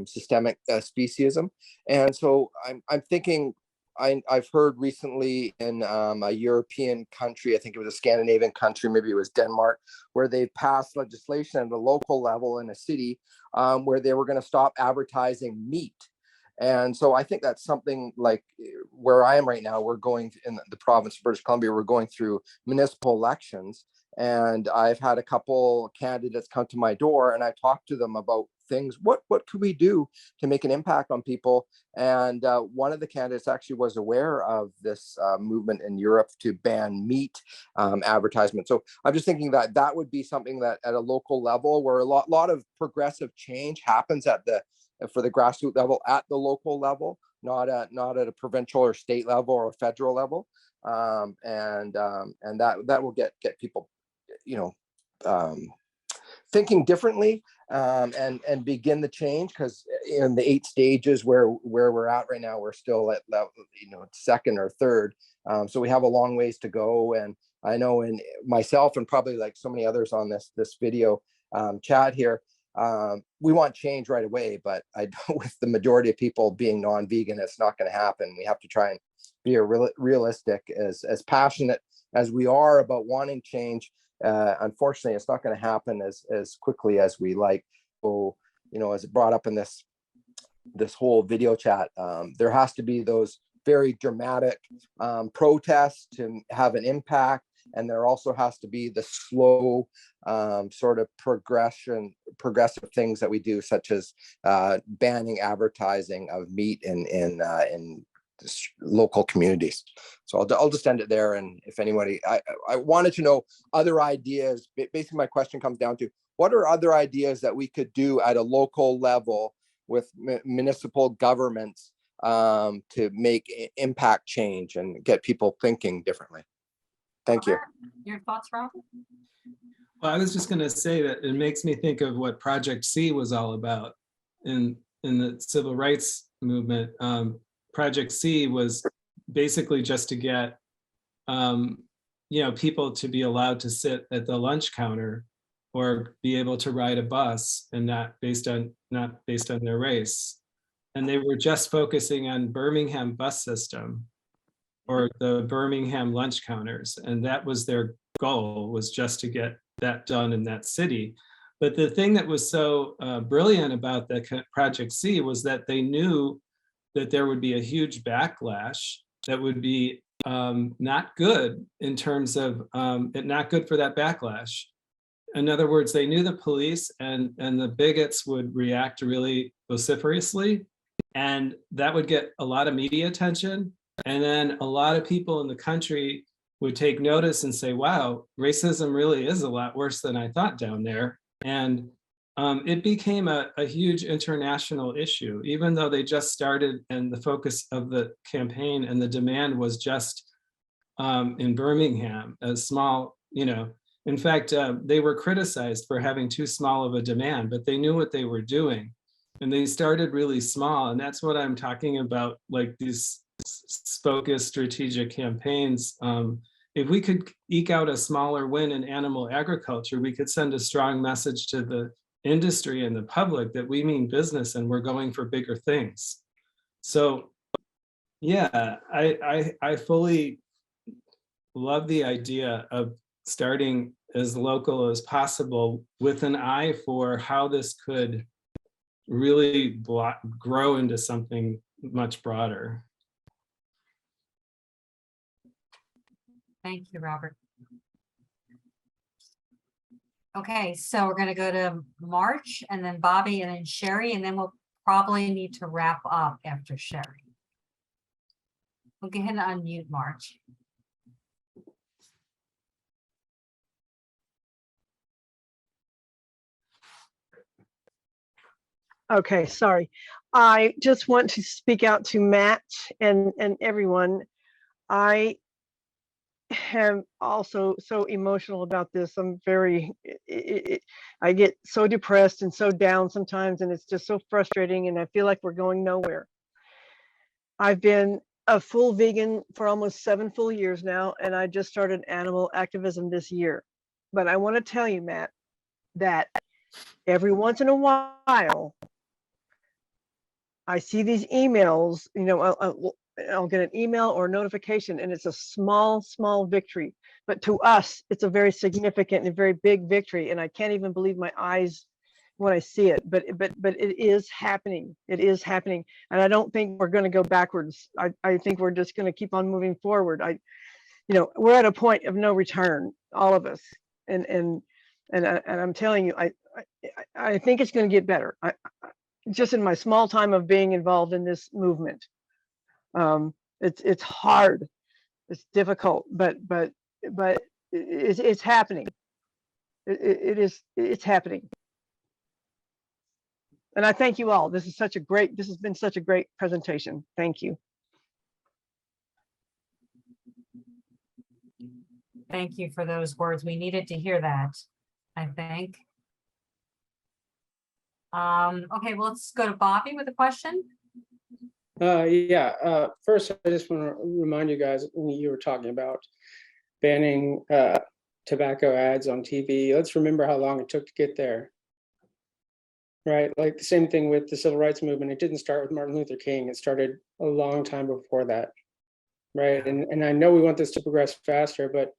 systemic speciesism. And so I'm thinking, I've heard recently in a European country, I think it was a Scandinavian country, maybe it was Denmark, where they passed legislation at the local level in a city where they were going to stop advertising meat. And so I think that's something like where I am right now. We're going in the province of British Columbia, we're going through municipal elections. And I've had a couple candidates come to my door, and I talked to them about things. What could we do to make an impact on people? And one of the candidates actually was aware of this movement in Europe to ban meat advertisement. So I'm just thinking that would be something that at a local level, where a lot of progressive change happens for the grassroots level at the local level, not at a provincial or state level or federal level, and that will get people, thinking differently, and begin the change. Because in the 8 stages where we're at right now, we're still at level, second or third, so we have a long ways to go. And I know, in myself and probably like so many others on this video chat here, we want change right away, but with the majority of people being non-vegan, it's not going to happen. We have to try and be realistic. As passionate as we are about wanting change, unfortunately, it's not going to happen as quickly as we like. So, as it brought up in this whole video chat, there has to be those very dramatic protests to have an impact. And there also has to be the slow sort of progressive things that we do, such as banning advertising of meat in local communities. So I'll just end it there. And if anybody, I wanted to know other ideas. Basically, my question comes down to, what are other ideas that we could do at a local level with municipal governments to make impact change and get people thinking differently? Thank you. Your thoughts, Robert? Well, I was just going to say that it makes me think of what Project C was all about in the civil rights movement. Project C was basically just to get people to be allowed to sit at the lunch counter or be able to ride a bus, and not based on their race. And they were just focusing on Birmingham bus system or the Birmingham lunch counters, and that was their goal, was just to get that done in that city. But the thing that was so brilliant about the Project C was that they knew that there would be a huge backlash that would be not good in terms of not good for that backlash. In other words, they knew the police and the bigots would react really vociferously, and that would get a lot of media attention. And then a lot of people in the country would take notice and say, wow, racism really is a lot worse than I thought down there. And it became a huge international issue, even though they just started and the focus of the campaign and the demand was just in Birmingham, a small, in fact, they were criticized for having too small of a demand, but they knew what they were doing. And they started really small. And that's what I'm talking about, like these focused strategic campaigns. If we could eke out a smaller win in animal agriculture, we could send a strong message to the industry and the public that we mean business and we're going for bigger things. So yeah, I fully love the idea of starting as local as possible with an eye for how this could really grow into something much broader. Thank you, Robert. Okay, so we're going to go to March and then Bobby and then Sherry, and then we'll probably need to wrap up after Sherry. We'll go ahead and unmute March. Okay, sorry. I just want to speak out to Matt and everyone. I am also so emotional about this. I'm very, I get so depressed and so down sometimes, and it's just so frustrating, and I feel like we're going nowhere. I've been a full vegan for almost 7 full years now, and I just started animal activism this year. But I want to tell you, Matt, that every once in a while, I see these emails, I'll get an email or a notification, and it's a small victory. But to us, it's a very significant and very big victory. And I can't even believe my eyes when I see it. But it is happening. It is happening. And I don't think we're going to go backwards. I think we're just going to keep on moving forward. We're at a point of no return, all of us. And I'm telling you, I think it's going to get better. Just in my small time of being involved in this movement. It's hard, it's difficult, but it's happening. It's happening. And I thank you all. This has been such a great presentation. Thank you. Thank you for those words. We needed to hear that, I think. Okay, well, let's go to Bobby with a question. First, I just want to remind you guys, when you were talking about banning tobacco ads on TV, let's remember how long it took to get there. Right, like the same thing with the civil rights movement. It didn't start with Martin Luther King. It started a long time before that. Right, and I know we want this to progress faster, but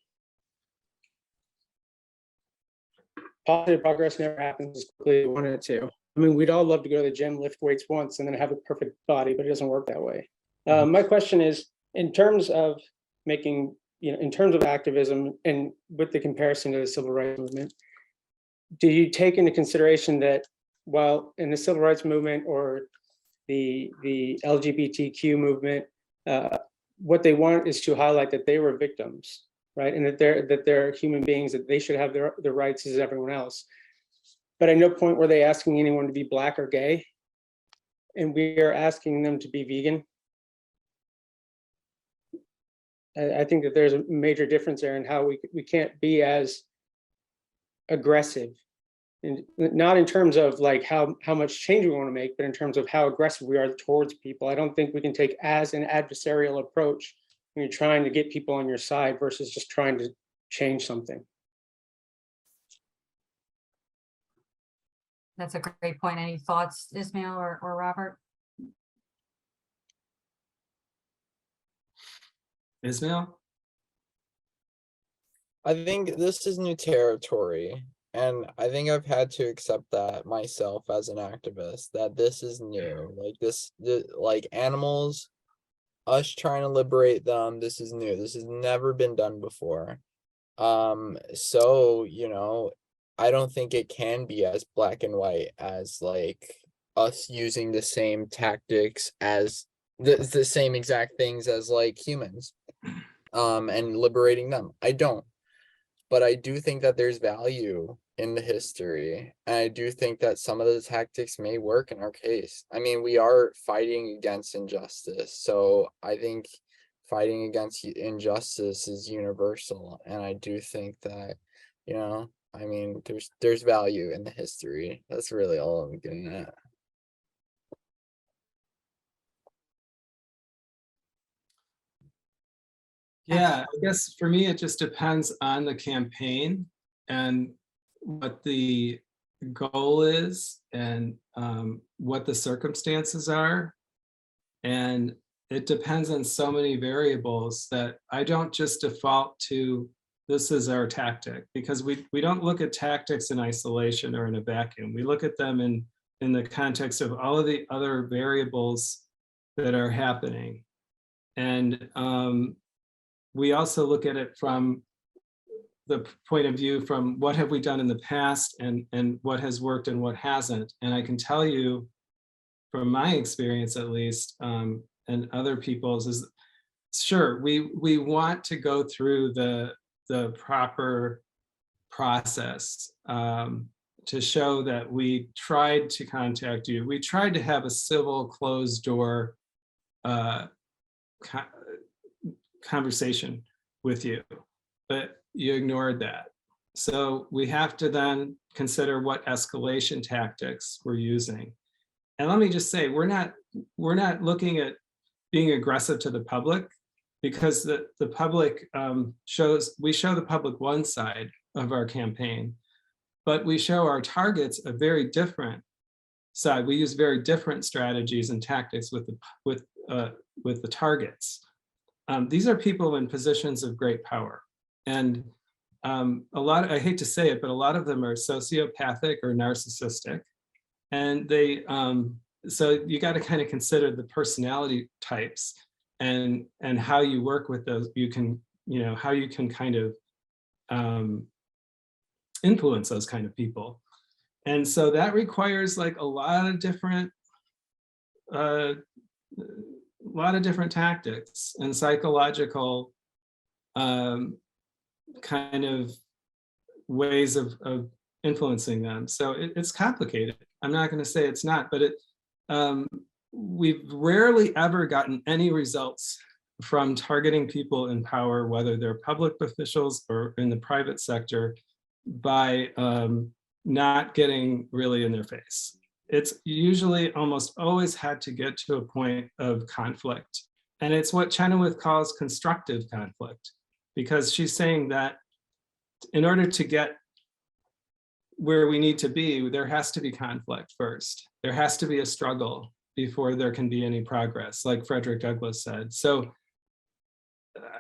positive progress never happens as quickly as we want it to. I mean, we'd all love to go to the gym, lift weights once, and then have a perfect body, but it doesn't work that way. My question is, in terms of making, in terms of activism and with the comparison to the civil rights movement, do you take into consideration that while in the civil rights movement or the LGBTQ movement, what they want is to highlight that they were victims, right? And that they're human beings, that they should have their rights as everyone else. But at no point were they asking anyone to be Black or gay. And we are asking them to be vegan. I think that there's a major difference there in how we can't be as aggressive, and not in terms of like how much change we want to make, but in terms of how aggressive we are towards people. I don't think we can take as an adversarial approach when you're trying to get people on your side versus just trying to change something. That's a great point. Any thoughts, Ismail or Robert? Ismail? I think this is new territory, and I think I've had to accept that myself as an activist, that this is new. Like like animals, us trying to liberate them, this is new. This has never been done before. So, you know, I don't think it can be as black and white as like us using the same tactics as the same exact things as like humans, and liberating them. I don't. But I do think that there's value in the history. And I do think that some of the tactics may work in our case. I mean, we are fighting against injustice. So I think fighting against injustice is universal. And I do think that, you know, I mean, there's value in the history. That's really all I'm getting at. Yeah, I guess for me, it just depends on the campaign and what the goal is and what the circumstances are. And it depends on so many variables that I don't just default to this is our tactic, because we don't look at tactics in isolation or in a vacuum. We look at them in the context of all of the other variables that are happening. And we also look at it from the point of view from what have we done in the past and what has worked and what hasn't. And I can tell you from my experience, at least, and other people's, is sure, we want to go through the proper process to show that we tried to contact you. We tried to have a civil closed door conversation with you, but you ignored that. So we have to then consider what escalation tactics we're using. And let me just say, we're not looking at being aggressive to the public, because the public we show the public one side of our campaign, but we show our targets a very different side. We use very different strategies and tactics with the targets. These are people in positions of great power, and I hate to say it, but a lot of them are sociopathic or narcissistic, and they so you got to kind of consider the personality types and how you work with those. You can, you know, how you can kind of influence those kind of people, and so that requires like a lot of different tactics and psychological kind of ways of influencing them. So it's complicated. I'm not going to say it's not, but we've rarely ever gotten any results from targeting people in power, whether they're public officials or in the private sector, by not getting really in their face. It's usually almost always had to get to a point of conflict. And it's what Chenoweth calls constructive conflict, because she's saying that in order to get where we need to be, there has to be conflict first. There has to be a struggle before there can be any progress, like Frederick Douglass said. So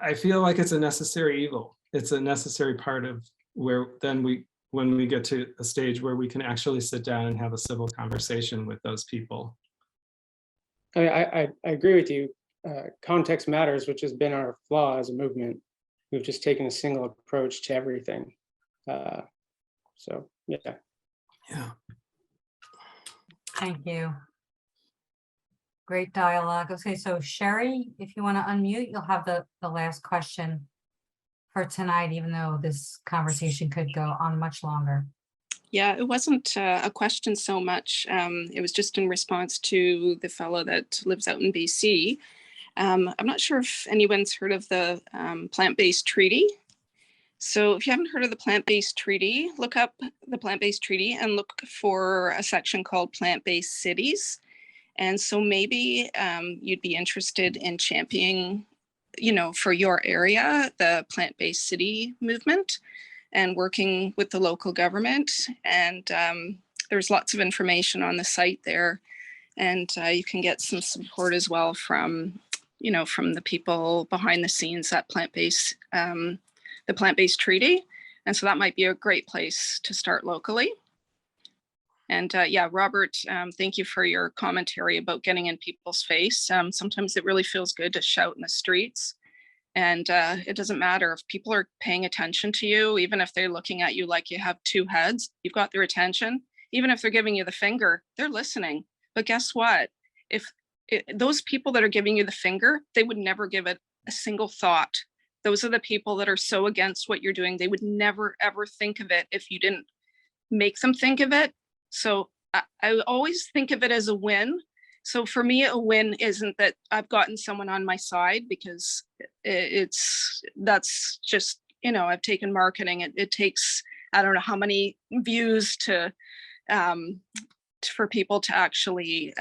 I feel like it's a necessary evil. It's a necessary part of where then when we get to a stage where we can actually sit down and have a civil conversation with those people. I agree with you. Context matters, which has been our flaw as a movement. We've just taken a single approach to everything. So yeah. Yeah. Thank you. Great dialogue. Okay, so Sherry, if you want to unmute, you'll have the last question for tonight, even though this conversation could go on much longer. Yeah, it wasn't a question so much. It was just in response to the fellow that lives out in BC. I'm not sure if anyone's heard of the plant-based treaty. So if you haven't heard of the plant-based treaty, look up the plant-based treaty and look for a section called plant-based cities. And so maybe you'd be interested in championing, for your area, the plant-based city movement and working with the local government. And there's lots of information on the site there. And you can get some support as well from, from the people behind the scenes at the plant-based treaty. And so that might be a great place to start locally. And yeah, Robert, thank you for your commentary about getting in people's face. Sometimes it really feels good to shout in the streets. And it doesn't matter if people are paying attention to you, even if they're looking at you like you have two heads, you've got their attention. Even if they're giving you the finger, they're listening. But guess what? Those people that are giving you the finger, they would never give it a single thought. Those are the people that are so against what you're doing. They would never, ever think of it if you didn't make them think of it. So I always think of it as a win. So for me, a win isn't that I've gotten someone on my side, because that's just, I've taken marketing. It takes, I don't know how many views for people to actually,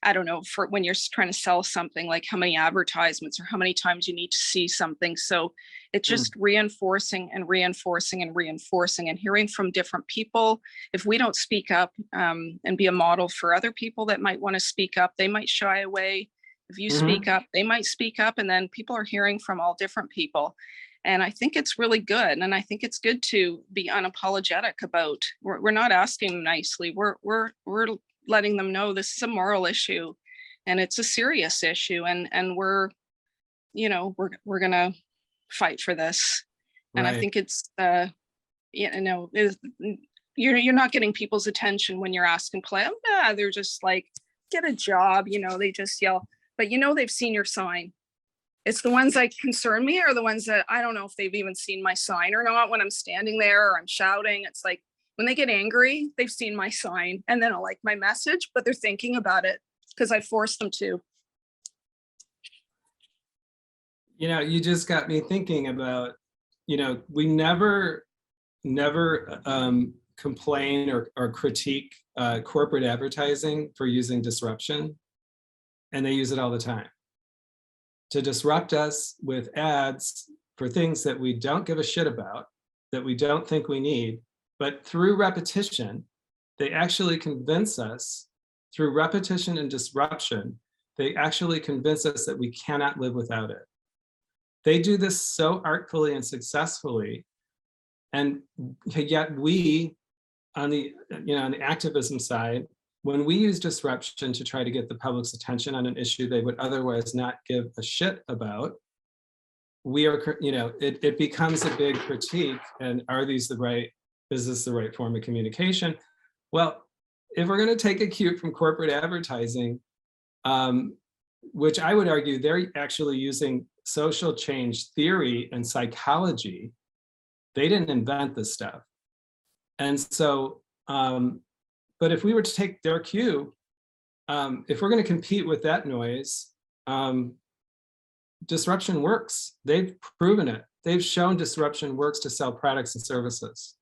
I don't know, for when you're trying to sell something, like how many advertisements or how many times you need to see something. So it's just reinforcing and reinforcing and reinforcing and hearing from different people. If we don't speak up and be a model for other people that might want to speak up, they might shy away. If you speak up, they might speak up, and then people are hearing from all different people. And I think it's really good. And I think it's good to be unapologetic about, we're not asking nicely. We're letting them know this is a moral issue and it's a serious issue. And we're gonna fight for this. And I think it's, you're not getting people's attention when you're asking play. They're just like, get a job, they just yell, but they've seen your sign. It's the ones that concern me are the ones that I don't know if they've even seen my sign or not when I'm standing there or I'm shouting. It's like when they get angry, they've seen my sign and then I'll like my message, but they're thinking about it because I forced them to. You just got me thinking about, we never complain or critique corporate advertising for using disruption, and they use it all the time to disrupt us with ads for things that we don't give a shit about, that we don't think we need, but through repetition, they actually convince us, through repetition and disruption, they actually convince us that we cannot live without it. They do this so artfully and successfully, and yet we, on the activism side, when we use disruption to try to get the public's attention on an issue they would otherwise not give a shit about, we are, it becomes a big critique. And is this the right form of communication? Well, if we're going to take a cue from corporate advertising, which I would argue they're actually using social change theory and psychology, they didn't invent this stuff. And so, but if we were to take their cue, if we're going to compete with that noise, disruption works. They've proven it. They've shown disruption works to sell products and services.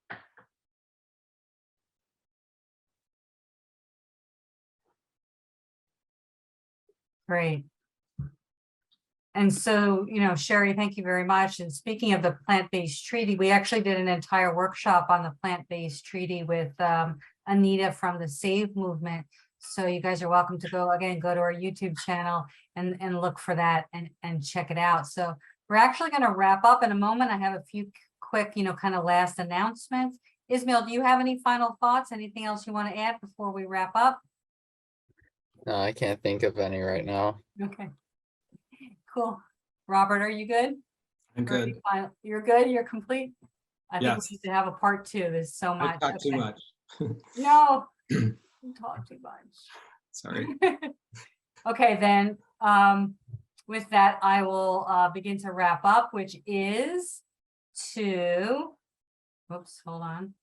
Great. And so, Sherry, thank you very much. And speaking of the plant-based treaty, we actually did an entire workshop on the plant-based treaty with Anita from the SAVE movement. So you guys are welcome to go to our YouTube channel and look for that and check it out. So we're actually going to wrap up in a moment. I have a few quick, kind of last announcements. Ismail, do you have any final thoughts? Anything else you want to add before we wrap up? No, I can't think of any right now. Okay. Cool. Robert, are you good? I'm good. You're good? You're complete? I think Yes. we need to have a part 2. There's so much. I talk too much. No, you talk too much. Sorry. Okay, then, with that, I will begin to wrap up, which is to, whoops, hold on.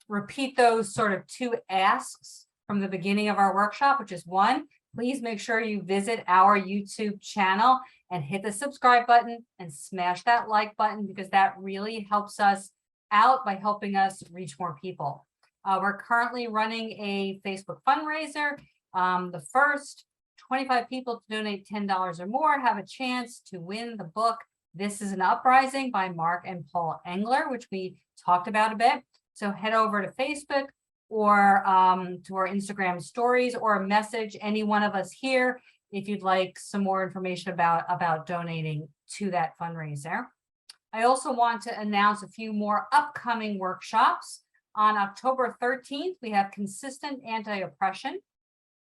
Repeat those sort of two asks from the beginning of our workshop, which is one, please make sure you visit our YouTube channel and hit the subscribe button and smash that like button, because that really helps us out by helping us reach more people. We're currently running a Facebook fundraiser. The first 25 people to donate $10 or more have a chance to win the book This is an Uprising by Mark and Paul Engler, which we talked about a bit. So head over to Facebook or to our Instagram stories, or message any one of us here if you'd like some more information about donating to that fundraiser. I also want to announce a few more upcoming workshops. On October 13th, we have Consistent Anti-Oppression.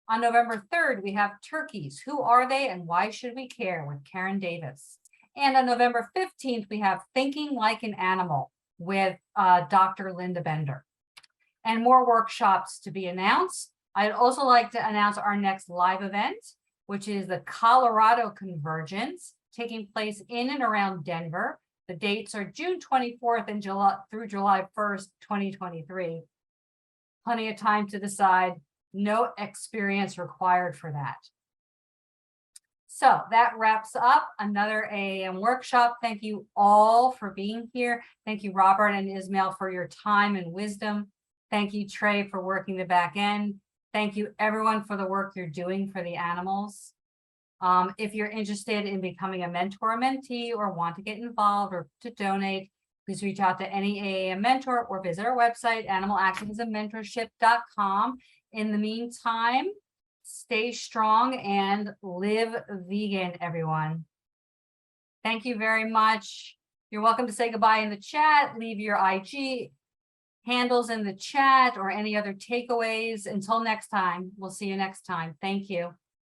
On November 3rd, we have Turkeys. Who are they and why should we care? With Karen Davis. And on November 15th, we have Thinking Like an Animal with Dr. Linda Bender. And more workshops to be announced. I'd also like to announce our next live event, which is the Colorado Convergence, taking place in and around Denver. The dates are June 24th and through July 1st, 2023. Plenty of time to decide. No experience required for that. So that wraps up another AAM workshop. Thank you all for being here. Thank you, Robert and Ismail, for your time and wisdom. Thank you, Trey, for working the back end. Thank you, everyone, for the work you're doing for the animals. If you're interested in becoming a mentor or mentee, or want to get involved or to donate, please reach out to any AAM mentor or visit our website, animalactivismmentorship.com. In the meantime, stay strong and live vegan, everyone. Thank you very much. You're welcome to say goodbye in the chat, leave your IG handles in the chat or any other takeaways. Until next time, we'll see you next time. Thank you.